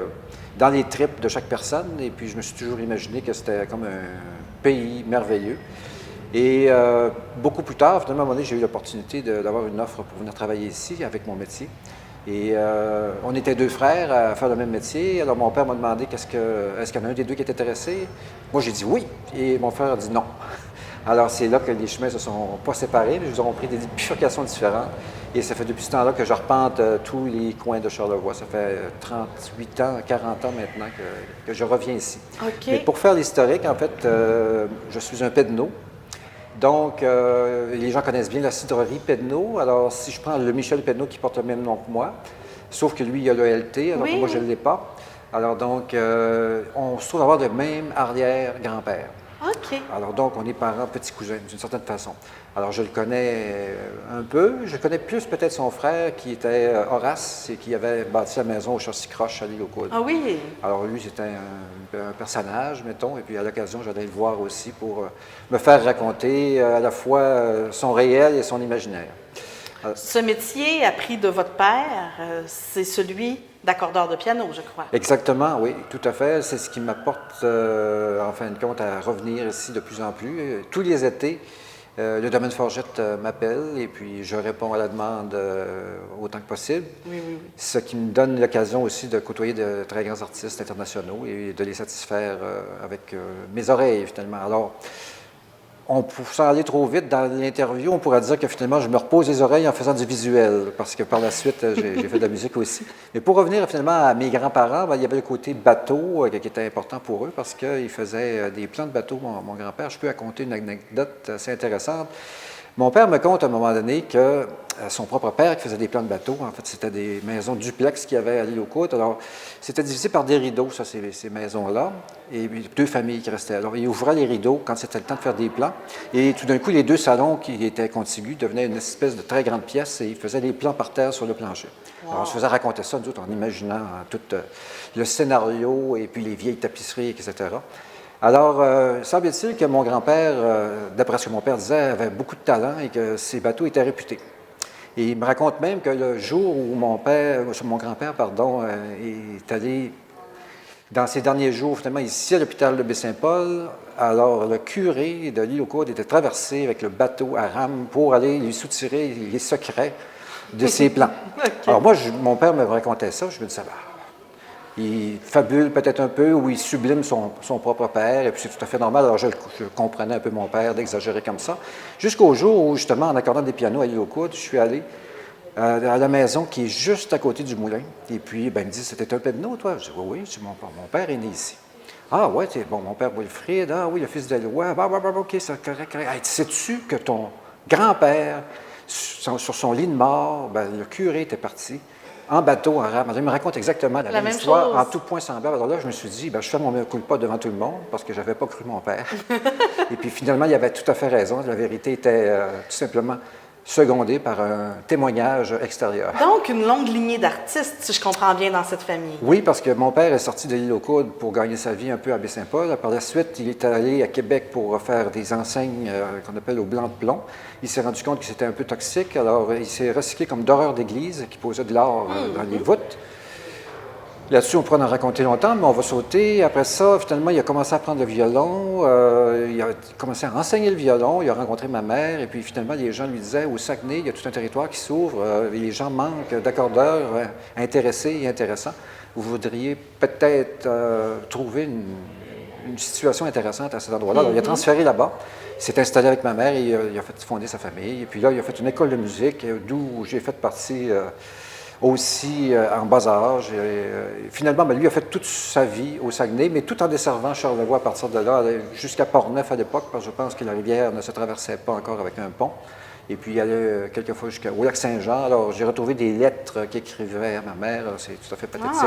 dans les tripes de chaque personne. Et puis je me suis toujours imaginé que c'était comme un pays merveilleux. Et beaucoup plus tard, finalement, à un moment donné, j'ai eu l'opportunité d'avoir une offre pour venir travailler ici avec mon métier. Et on était 2 frères à faire le même métier. Alors mon père m'a demandé est-ce qu'il y en a un des 2 qui est intéressé? Moi, j'ai dit oui. Et mon frère a dit non. Alors c'est là que les chemins ne se sont pas séparés, mais ils ont pris des bifurcations différentes. Et ça fait depuis ce temps-là que je repente tous les coins de Charlevoix. Ça fait 38 ans, 40 ans maintenant que je reviens ici. OK. Mais pour faire l'historique, en fait, je suis un pédeno. Donc, les gens connaissent bien la cidrerie Pedneau. Alors, si je prends le Michel Pedneau qui porte le même nom que moi, sauf que lui, il a le LT, alors que moi, je ne l'ai pas. Alors, donc, on se trouve avoir le même arrière-grand-père. OK. Alors, donc, on est parents petits cousins, d'une certaine façon. Alors, je le connais un peu. Je connais plus peut-être son frère, qui était Horace, et qui avait bâti la maison au Chaussy-Croche à l'île aux Coudres. Ah oui? Alors, lui, c'était un personnage, mettons, et puis à l'occasion, j'allais le voir aussi pour me faire raconter à la fois son réel et son imaginaire. Ce métier appris de votre père, c'est celui d'accordeur de piano, je crois. Exactement, oui, tout à fait. C'est ce qui m'apporte, en fin de compte, à revenir ici de plus en plus. Tous les étés, le domaine Forgette m'appelle et puis je réponds à la demande autant que possible. Oui, oui, oui. Ce qui me donne l'occasion aussi de côtoyer de très grands artistes internationaux et de les satisfaire avec mes oreilles, finalement. Alors, sans aller trop vite dans l'interview, on pourrait dire que finalement, je me repose les oreilles en faisant du visuel, parce que par la suite, j'ai fait de la musique aussi. Mais pour revenir finalement à mes grands-parents, il y avait le côté bateau qui était important pour eux, parce qu'ils faisaient des plans de bateau, mon grand-père. Je peux raconter une anecdote assez intéressante. Mon père me conte à un moment donné que son propre père qui faisait des plans de bateau, en fait, c'était des maisons duplex qu'il y avait à l'île aux Côtes. Alors, c'était divisé par des rideaux, ça, ces maisons-là, et 2 familles qui restaient. Alors, il ouvrait les rideaux quand c'était le temps de faire des plans, et tout d'un coup, les 2 salons qui étaient contigus devenaient une espèce de très grande pièce, et il faisait des plans par terre sur le plancher. Wow. Alors, on se faisait raconter ça, nous autres, en imaginant tout le scénario, et puis les vieilles tapisseries, etc. Alors, semble-t-il que mon grand-père, d'après ce que mon père disait, avait beaucoup de talent et que ses bateaux étaient réputés. Et il me raconte même que le jour où mon grand-père, est allé, dans ses derniers jours, finalement, ici à l'hôpital de Baie-Saint-Paul, alors le curé de l'île aux Coudres était traversé avec le bateau à rame pour aller lui soutirer les secrets de ses plans. Okay. Alors moi, mon père me racontait ça, je me disais, il fabule peut-être un peu ou il sublime son propre père, et puis c'est tout à fait normal. Alors je comprenais un peu mon père d'exagérer comme ça. Jusqu'au jour où, justement, en accordant des pianos à l'île aux Coudres, je suis allé à la maison qui est juste à côté du moulin. Et puis, il me dit, c'était un pédeno, toi? Je dis, oui, mon père est né ici. Ah, ouais, bon, mon père Wilfrid, ah oui, le fils d'Éloi, OK, c'est correct. Hey, sais-tu que ton grand-père, sur son lit de mort, le curé était parti en bateau, en rame. Il me raconte exactement la même histoire, chose. En tout point semblable. Alors là, je me suis dit, je fais mon mea culpa devant tout le monde parce que je n'avais pas cru mon père. Et puis finalement, il avait tout à fait raison. La vérité était tout simplement secondée par un témoignage extérieur. Donc, une longue lignée d'artistes, si je comprends bien, dans cette famille. Oui, parce que mon père est sorti de l'île aux Coudres pour gagner sa vie un peu à Baie-Saint-Paul. Par la suite, il est allé à Québec pour faire des enseignes qu'on appelle au blanc de plomb. Il s'est rendu compte que c'était un peu toxique, alors il s'est recyclé comme doreur d'église qui posait de l'or dans les voûtes. Là-dessus, on pourrait en raconter longtemps, mais on va sauter. Après ça, finalement, il a commencé à prendre le violon, il a commencé à enseigner le violon, il a rencontré ma mère, et puis finalement, les gens lui disaient, au Saguenay, il y a tout un territoire qui s'ouvre, et les gens manquent d'accordeurs intéressés et intéressants. Vous voudriez peut-être trouver une situation intéressante à cet endroit-là. Alors, il a transféré là-bas, il s'est installé avec ma mère, et il a fait fonder sa famille. Et puis là, il a fait une école de musique, d'où j'ai fait partie aussi en bas âge. Finalement, lui a fait toute sa vie au Saguenay, mais tout en desservant Charlevoix à partir de là, jusqu'à Port-Neuf à l'époque, parce que je pense que la rivière ne se traversait pas encore avec un pont. Et puis, il allait quelquefois jusqu'au lac Saint-Jean. Alors, j'ai retrouvé des lettres qu'il écrivait à ma mère. C'est tout à fait pathétique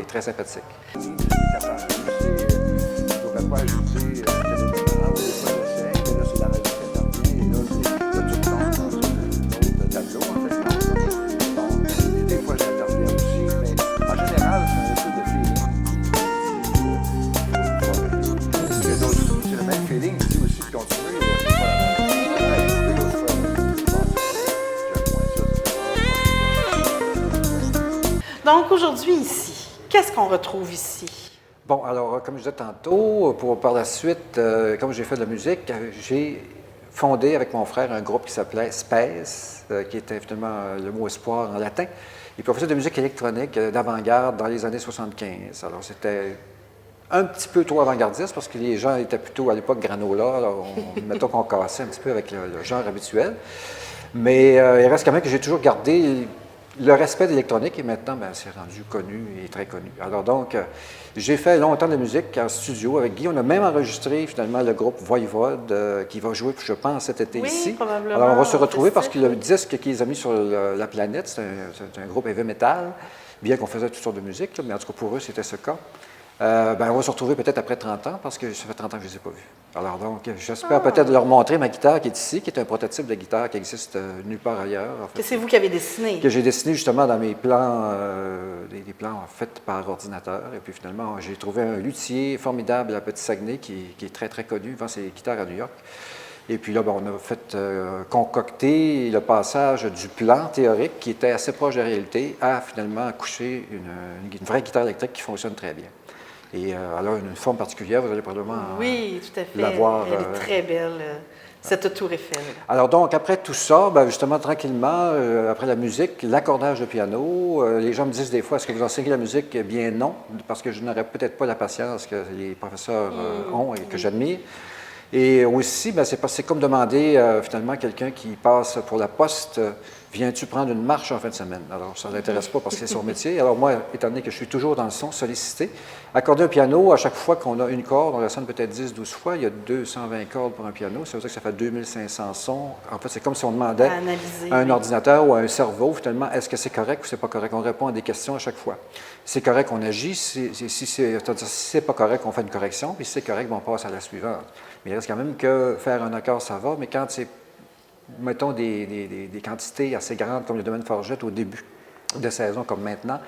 et très sympathique. Donc, aujourd'hui, ici, qu'est-ce qu'on retrouve ici? Bon, alors, comme je disais tantôt, par la suite, comme j'ai fait de la musique, j'ai fondé avec mon frère un groupe qui s'appelait Spes, qui était finalement le mot espoir en latin. Et puis, on faisait de la musique électronique d'avant-garde dans les années 75. Alors, c'était un petit peu trop avant-gardiste parce que les gens étaient plutôt à l'époque granola. Alors, mettons qu'on cassait un petit peu avec le genre habituel. Mais il reste quand même que j'ai toujours gardé le respect de l'électronique et maintenant, c'est rendu connu et très connu. Alors donc, j'ai fait longtemps de la musique en studio avec Guy. On a même enregistré finalement le groupe Voivode qui va jouer, je pense, cet été ici. Probablement. Alors on va se retrouver parce que le disque qu'ils ont mis sur la planète, c'est un groupe heavy metal, bien qu'on faisait toutes sortes de musique, mais en tout cas pour eux, c'était ce cas. On va se retrouver peut-être après 30 ans, parce que ça fait 30 ans que je ne les ai pas vus. Alors donc, j'espère peut-être leur montrer ma guitare qui est ici, qui est un prototype de guitare qui existe nulle part ailleurs. En fait, Que c'est vous qui avez dessiné? Que j'ai dessiné justement dans mes plans, des plans faits par ordinateur. Et puis finalement, j'ai trouvé un luthier formidable à Petit-Saguenay qui est très, très connu, il vend ses guitares à New York. Et puis là, on a fait concocter le passage du plan théorique qui était assez proche de la réalité à finalement accoucher une vraie guitare électrique qui fonctionne très bien. Et elle a une forme particulière, vous allez probablement oui, tout à fait. l'avoir. Elle est très belle, cette tour Eiffel. Alors donc, après tout ça, justement, tranquillement, après la musique, l'accordage de piano, les gens me disent des fois, est-ce que vous enseignez la musique? Eh bien non, parce que je n'aurais peut-être pas la patience que les professeurs ont et que j'admire. Et aussi, c'est comme demander finalement quelqu'un qui passe pour la poste, viens-tu prendre une marche en fin de semaine? Alors, ça ne l'intéresse pas parce que c'est son métier. Alors moi, étant donné que je suis toujours dans le son, sollicité, accorder un piano, à chaque fois qu'on a une corde, on la sonne peut-être 10-12 fois, il y a 220 cordes pour un piano, ça veut dire que ça fait 2500 sons. En fait, c'est comme si on demandait à un ordinateur ou à un cerveau, finalement, est-ce que c'est correct ou c'est pas correct? On répond à des questions à chaque fois. Si c'est correct, on agit. Si c'est pas correct, on fait une correction. Puis si c'est correct, on passe à la suivante. Mais il reste quand même que faire un accord, ça va, mais quand c'est, mettons, des quantités assez grandes comme le domaine Forgette au début de saison, comme maintenant,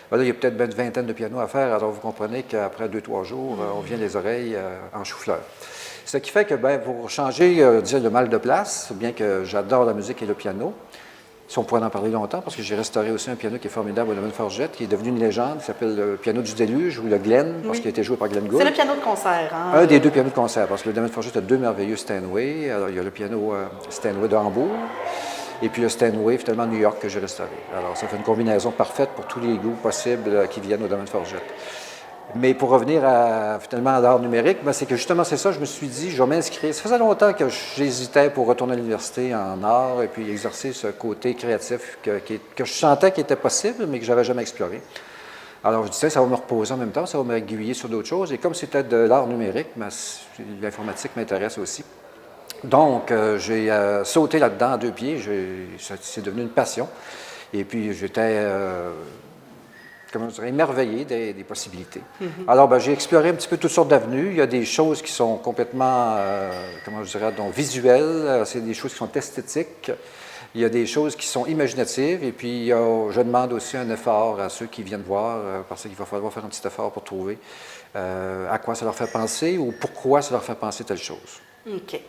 là, il y a peut-être une vingtaine de pianos à faire, alors vous comprenez qu'après 2-3 jours, on vient les oreilles en chou-fleur. Ce qui fait que, pour changer, le mal de place, bien que j'adore la musique et le piano, si on pourrait en parler longtemps, parce que j'ai restauré aussi un piano qui est formidable au domaine Forgette, qui est devenu une légende, qui s'appelle le piano du déluge ou le Glenn, parce qu'il a été joué par Glenn Gould. C'est le piano de concert, hein? Un des deux pianos de concert, parce que le domaine Forgette a deux merveilleux Steinway. Alors, il y a le piano Steinway de Hambourg, et puis le Steinway, finalement, New York, que j'ai restauré. Alors, ça fait une combinaison parfaite pour tous les goûts possibles qui viennent au domaine Forgette. Mais pour revenir finalement à l'art numérique, c'est que justement, c'est ça, je me suis dit, je vais m'inscrire. Ça faisait longtemps que j'hésitais pour retourner à l'université en art et puis exercer ce côté créatif que je sentais qu'il était possible, mais que je n'avais jamais exploré. Alors, je disais, ça va me reposer en même temps, ça va m'aiguiller sur d'autres choses. Et comme c'était de l'art numérique, l'informatique m'intéresse aussi. Donc, j'ai sauté là-dedans à deux pieds. C'est devenu une passion. Et puis, j'étais... comment je dirais, émerveillé des possibilités. Alors, j'ai exploré un petit peu toutes sortes d'avenues. Il y a des choses qui sont complètement, comment je dirais, donc visuelles. C'est des choses qui sont esthétiques. Il y a des choses qui sont imaginatives. Et puis, je demande aussi un effort à ceux qui viennent voir, parce qu'il va falloir faire un petit effort pour trouver à quoi ça leur fait penser ou pourquoi ça leur fait penser telle chose. OK.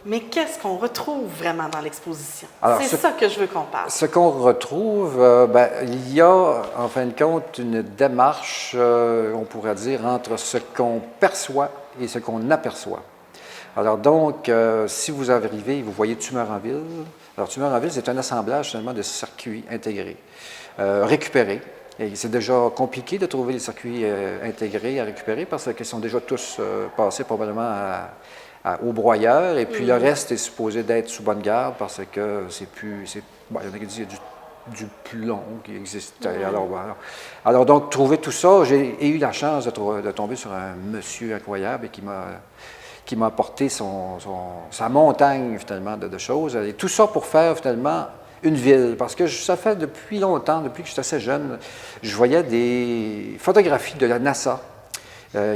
Mais qu'est-ce qu'on retrouve vraiment dans l'exposition? C'est ça que je veux qu'on parle. Ce qu'on retrouve, il y a, en fin de compte, une démarche, on pourrait dire, entre ce qu'on perçoit et ce qu'on aperçoit. Alors donc, si vous arrivez, vous voyez Tumeur en ville. Alors, Tumeur en ville, c'est un assemblage, finalement, de circuits intégrés, récupérés. Et c'est déjà compliqué de trouver les circuits intégrés à récupérer parce qu'ils sont déjà tous passés probablement au broyeur, et puis le reste est supposé d'être sous bonne garde parce que c'est plus... il y en a qui disent qu'il y a du plomb qui existe. Alors donc, trouver tout ça, j'ai eu la chance de tomber sur un monsieur incroyable et qui m'a apporté sa montagne, finalement, de choses. Et tout ça pour faire, finalement, une ville. Parce que ça fait depuis longtemps, depuis que je suis assez jeune, je voyais des photographies de la NASA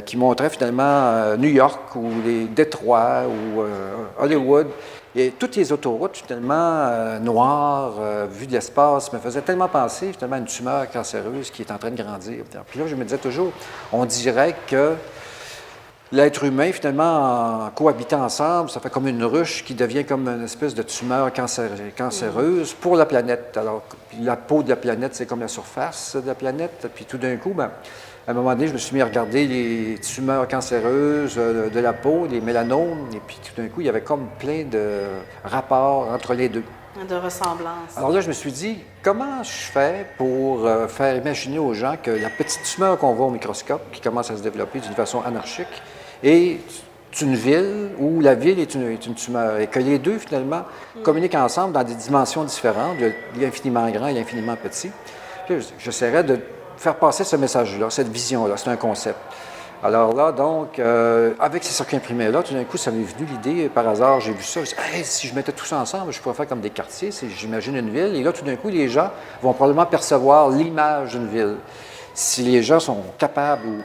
qui montraient, finalement, New York ou les Détroits ou Hollywood. Et toutes les autoroutes, finalement, noires, vues de l'espace, me faisaient tellement penser, finalement, à une tumeur cancéreuse qui est en train de grandir. Puis là, je me disais toujours, on dirait que l'être humain, finalement, en cohabitant ensemble, ça fait comme une ruche qui devient comme une espèce de tumeur cancéreuse pour la planète. Alors, la peau de la planète, c'est comme la surface de la planète. Puis tout d'un coup, bien, à un moment donné, je me suis mis à regarder les tumeurs cancéreuses de la peau, les mélanomes, et puis tout d'un coup, il y avait comme plein de rapports entre les deux. De ressemblance. Alors là, je me suis dit, comment je fais pour faire imaginer aux gens que la petite tumeur qu'on voit au microscope, qui commence à se développer d'une façon anarchique, est une ville où la ville est une tumeur, et que les deux, finalement, communiquent ensemble dans des dimensions différentes, l'infiniment grand et l'infiniment petit. Puis j'essaierais de faire passer ce message-là, cette vision-là. C'est un concept. Alors là, donc, avec ces circuits imprimés-là, tout d'un coup, ça m'est venu l'idée, par hasard, j'ai vu ça, je me suis dit, hey, si je mettais tout ça ensemble, je pourrais faire comme des quartiers, j'imagine une ville, et là, tout d'un coup, les gens vont probablement percevoir l'image d'une ville. Si les gens sont capables ou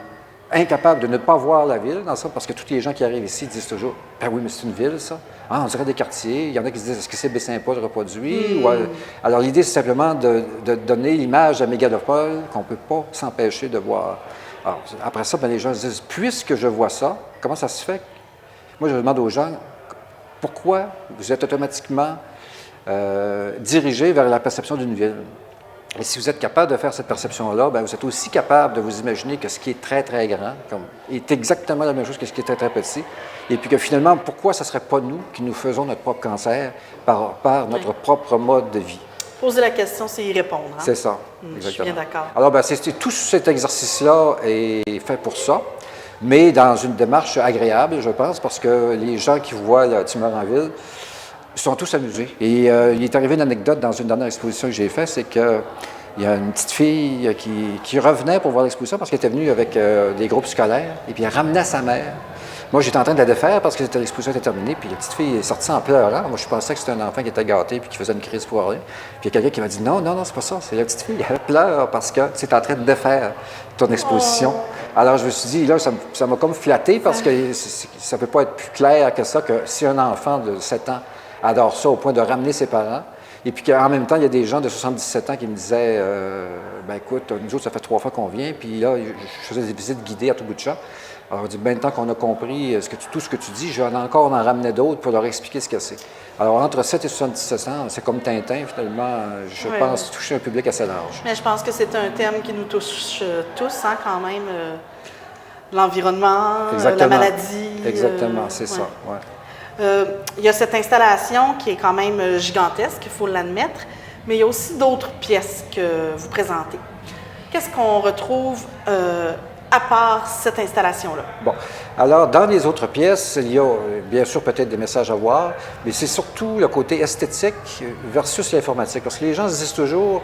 incapables de ne pas voir la ville, dans ça, parce que tous les gens qui arrivent ici disent toujours, ben oui, mais c'est une ville, ça. Ah, on dirait des quartiers. Il y en a qui se disent, est-ce que c'est Baie-Saint-Paul reproduit? Alors, l'idée, c'est simplement de donner l'image à mégalopole qu'on ne peut pas s'empêcher de voir. Alors, après ça, bien, les gens se disent, puisque je vois ça, comment ça se fait? Moi, je demande aux gens, pourquoi vous êtes automatiquement dirigés vers la perception d'une ville? Et si vous êtes capable de faire cette perception-là, bien, vous êtes aussi capable de vous imaginer que ce qui est très, très grand est exactement la même chose que ce qui est très, très petit. Et puis que finalement, pourquoi ce ne serait pas nous qui nous faisons notre propre cancer par notre propre mode de vie? Poser la question, c'est y répondre. Hein? C'est ça, exactement. exactement. Je suis bien d'accord. Alors, bien, tout cet exercice-là est fait pour ça, mais dans une démarche agréable, je pense, parce que les gens qui voient la tumeur en ville sont tous amusés. Et il est arrivé une anecdote dans une dernière exposition que j'ai faite, c'est qu'il y a une petite fille qui revenait pour voir l'exposition parce qu'elle était venue avec des groupes scolaires, et puis elle ramenait sa mère. Moi, j'étais en train de la défaire parce que l'exposition était terminée, puis la petite fille est sortie en pleurant. Moi, je pensais que c'était un enfant qui était gâté puis qui faisait une crise pour rien. Puis il y a quelqu'un qui m'a dit non, c'est pas ça, c'est la petite fille, elle pleure parce que tu es en train de défaire ton exposition. Alors, je me suis dit, là, ça m'a comme flatté parce que ça peut pas être plus clair que ça, que si un enfant de 7 ans adore ça au point de ramener ses parents, et puis qu'en même temps, il y a des gens de 77 ans qui me disaient ben écoute, nous autres, ça fait 3 fois qu'on vient, puis là, je faisais des visites guidées à tout bout de champ. Alors, je dis, bien, tant qu'on a compris tout ce que tu dis, j'en ai encore en ramener d'autres pour leur expliquer ce que c'est. Alors, entre 7 et 77 ans, c'est comme Tintin, finalement, je pense toucher un public assez large. Mais je pense que c'est un thème qui nous touche tous, hein, quand même. L'environnement, la maladie. Exactement, c'est ça, ouais. Il y a cette installation qui est quand même gigantesque, il faut l'admettre, mais il y a aussi d'autres pièces que vous présentez. Qu'est-ce qu'on retrouve à part cette installation-là? Bon, alors dans les autres pièces, il y a bien sûr peut-être des messages à voir, mais c'est surtout le côté esthétique versus l'informatique, parce que les gens se disent toujours,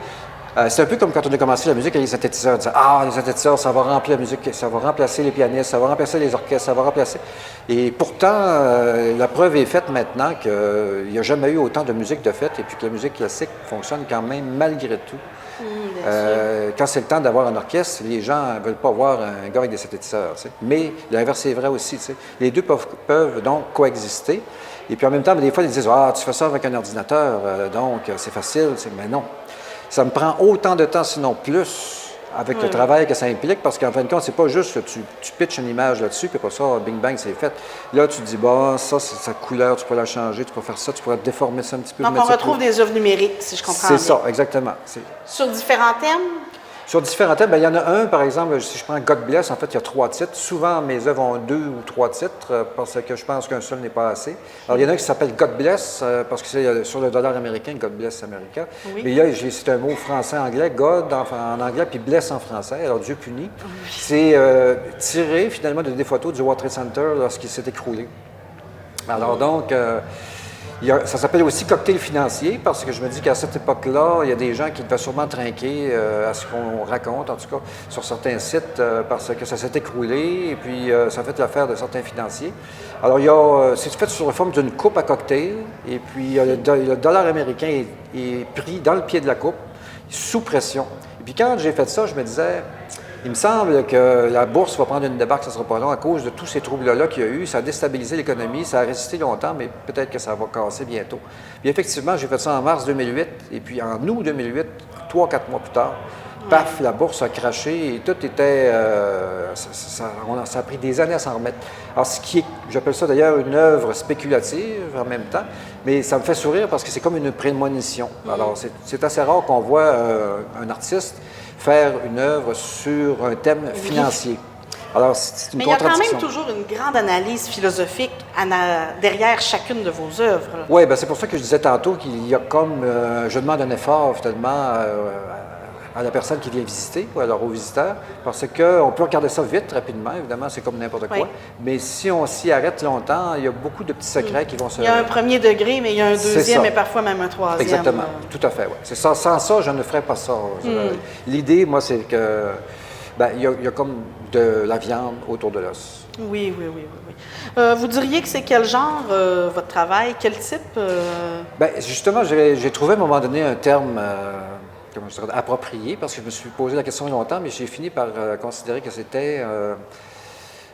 c'est un peu comme quand on a commencé la musique avec les synthétiseurs. On disait, les synthétiseurs, ça va remplir la musique, ça va remplacer les pianistes, ça va remplacer les orchestres, ça va remplacer... Et pourtant, la preuve est faite maintenant qu'il n'y a jamais eu autant de musique de fête et puis que la musique classique fonctionne quand même malgré tout. Quand c'est le temps d'avoir un orchestre, les gens ne veulent pas voir un gars avec des synthétiseurs. Tu sais. Mais l'inverse est vrai aussi. Tu sais. Les deux peuvent donc coexister. Et puis en même temps, des fois, ils disent, tu fais ça avec un ordinateur, donc c'est facile. Tu sais. Mais non. Ça me prend autant de temps, sinon plus, avec le travail que ça implique, parce qu'en fin de compte, c'est pas juste que tu pitches une image là-dessus, puis pas ça, bing bang, c'est fait. Là, tu te dis, ça, c'est sa couleur, tu peux la changer, tu peux faire ça, tu pourrais déformer ça un petit peu. Donc, on retrouve des œuvres numériques, si je comprends bien. C'est ça, exactement. Sur différents thèmes? Sur différents thèmes, il y en a un, par exemple, si je prends God Bless, en fait, il y a 3 titres. Souvent, mes œuvres ont 2 ou 3 titres, parce que je pense qu'un seul n'est pas assez. Alors, il y en a un qui s'appelle God Bless, parce que c'est sur le dollar américain, God Bless America. Oui. Mais là, c'est un mot français-anglais, God en anglais, puis Bless en français, alors Dieu punit. Oui. C'est tiré, finalement, de des photos du World Trade Center lorsqu'il s'est écroulé. Alors, donc... Ça s'appelle aussi cocktail financier parce que je me dis qu'à cette époque-là, il y a des gens qui devaient sûrement trinquer à ce qu'on raconte, en tout cas sur certains sites, parce que ça s'est écroulé et puis ça a fait l'affaire de certains financiers. Alors, c'est fait sur la forme d'une coupe à cocktail et puis le dollar américain est pris dans le pied de la coupe, sous pression. Et puis quand j'ai fait ça, je me disais... Il me semble que la bourse va prendre une débarque, ça ne sera pas long, à cause de tous ces troubles-là qu'il y a eu. Ça a déstabilisé l'économie, ça a résisté longtemps, mais peut-être que ça va casser bientôt. Puis effectivement, j'ai fait ça en mars 2008, et puis en août 2008, 3-4 mois plus tard, paf, la bourse a craché et tout était... ça a pris des années à s'en remettre. Alors, j'appelle ça d'ailleurs une œuvre spéculative en même temps, mais ça me fait sourire parce que c'est comme une prémonition. Alors, c'est assez rare qu'on voit un artiste faire une œuvre sur un thème financier. Alors, c'est une contradiction. Mais il y a quand même toujours une grande analyse philosophique derrière chacune de vos œuvres. Oui, bien, c'est pour ça que je disais tantôt qu'il y a comme... je demande un effort, finalement, à la personne qui vient visiter, ou alors aux visiteurs, parce qu'on peut regarder ça vite, rapidement, évidemment, c'est comme n'importe quoi. Mais si on s'y arrête longtemps, il y a beaucoup de petits secrets qui vont se... Il y a un premier degré, mais il y a un deuxième et parfois même un troisième. Exactement, tout à fait, oui. C'est ça. Sans ça, je ne ferais pas ça. L'idée, moi, c'est que... il y a comme de la viande autour de l'os. Oui. Vous diriez que c'est quel genre, votre travail? Quel type? Justement, j'ai trouvé à un moment donné un terme... approprié, parce que je me suis posé la question longtemps, mais j'ai fini par considérer que c'était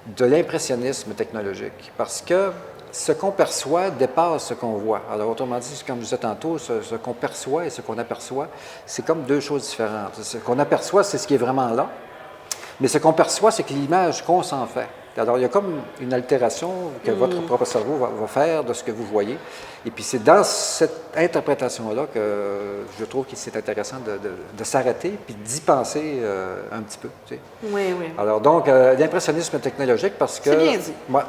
de l'impressionnisme technologique, parce que ce qu'on perçoit dépasse ce qu'on voit. Alors, autrement dit, comme je disais tantôt, ce qu'on perçoit et ce qu'on aperçoit, c'est comme deux choses différentes. Ce qu'on aperçoit, c'est ce qui est vraiment là, mais ce qu'on perçoit, c'est que l'image qu'on s'en fait. Alors, il y a comme une altération que votre propre cerveau va faire de ce que vous voyez. Et puis, c'est dans cette interprétation-là que je trouve qu'il c'est intéressant de s'arrêter puis d'y penser un petit peu. Tu sais. Oui. Alors, donc, l'impressionnisme technologique, parce que... C'est bien dit. Moi,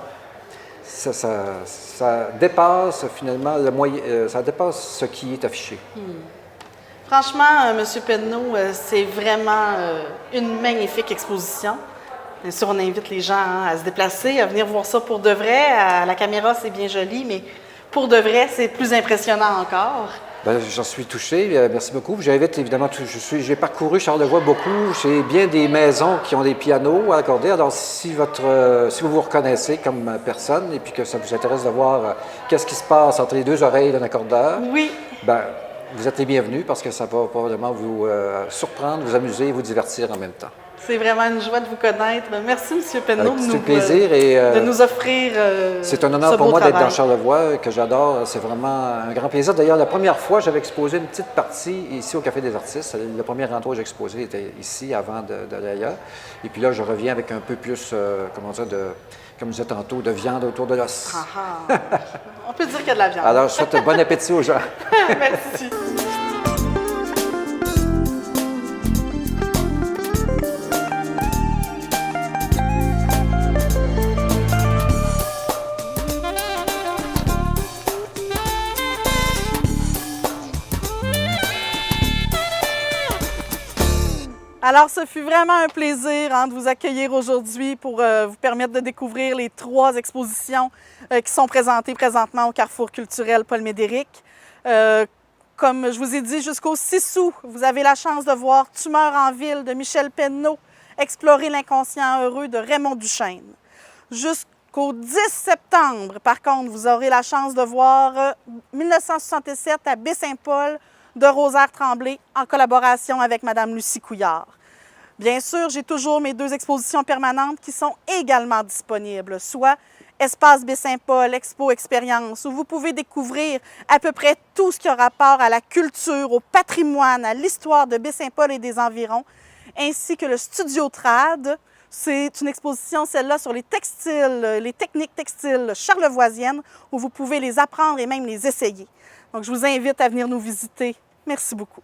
ça dépasse finalement le moyen... ça dépasse ce qui est affiché. Franchement, M. Penneau, c'est vraiment une magnifique exposition. Bien sûr, on invite les gens à se déplacer, à venir voir ça pour de vrai. À la caméra, c'est bien joli, mais pour de vrai, c'est plus impressionnant encore. J'en suis touché. Merci beaucoup. J'invite évidemment, j'ai parcouru Charlevoix beaucoup. J'ai bien des maisons qui ont des pianos à accorder. Alors, si vous vous reconnaissez comme personne et puis que ça vous intéresse de voir qu'est-ce qui se passe entre les deux oreilles d'un accordeur, oui. Vous êtes les bienvenus parce que ça va probablement vous surprendre, vous amuser et vous divertir en même temps. C'est vraiment une joie de vous connaître. Merci, M. Penneau, de nous offrir c'est un honneur pour moi d'être dans Charlevoix, que j'adore. C'est vraiment un grand plaisir. D'ailleurs, la première fois, j'avais exposé une petite partie ici au Café des Artistes. Le premier endroit où j'ai exposé était ici avant d'aller ailleurs. Et puis là, je reviens avec un peu plus, comme je disais tantôt, de viande autour de l'os. On peut dire qu'il y a de la viande. Alors, je souhaite bon appétit aux gens. Merci. Alors, ce fut vraiment un plaisir de vous accueillir aujourd'hui pour vous permettre de découvrir les 3 expositions qui sont présentées présentement au Carrefour culturel Paul Médéric. Comme je vous ai dit, jusqu'au 6 août, vous avez la chance de voir Tumeur en ville de Michel Penneau, Explorer l'inconscient heureux de Raymond Duchesne. Jusqu'au 10 septembre, par contre, vous aurez la chance de voir 1967 à Baie-Saint-Paul de Rosaire Tremblay en collaboration avec Mme Lucie Couillard. Bien sûr, j'ai toujours mes 2 expositions permanentes qui sont également disponibles, soit Espace Baie-Saint-Paul, Expo Expérience, où vous pouvez découvrir à peu près tout ce qui a rapport à la culture, au patrimoine, à l'histoire de Baie-Saint-Paul et des environs, ainsi que le Studio Trad. C'est une exposition, celle-là, sur les textiles, les techniques textiles charlevoisiennes, où vous pouvez les apprendre et même les essayer. Donc, je vous invite à venir nous visiter. Merci beaucoup.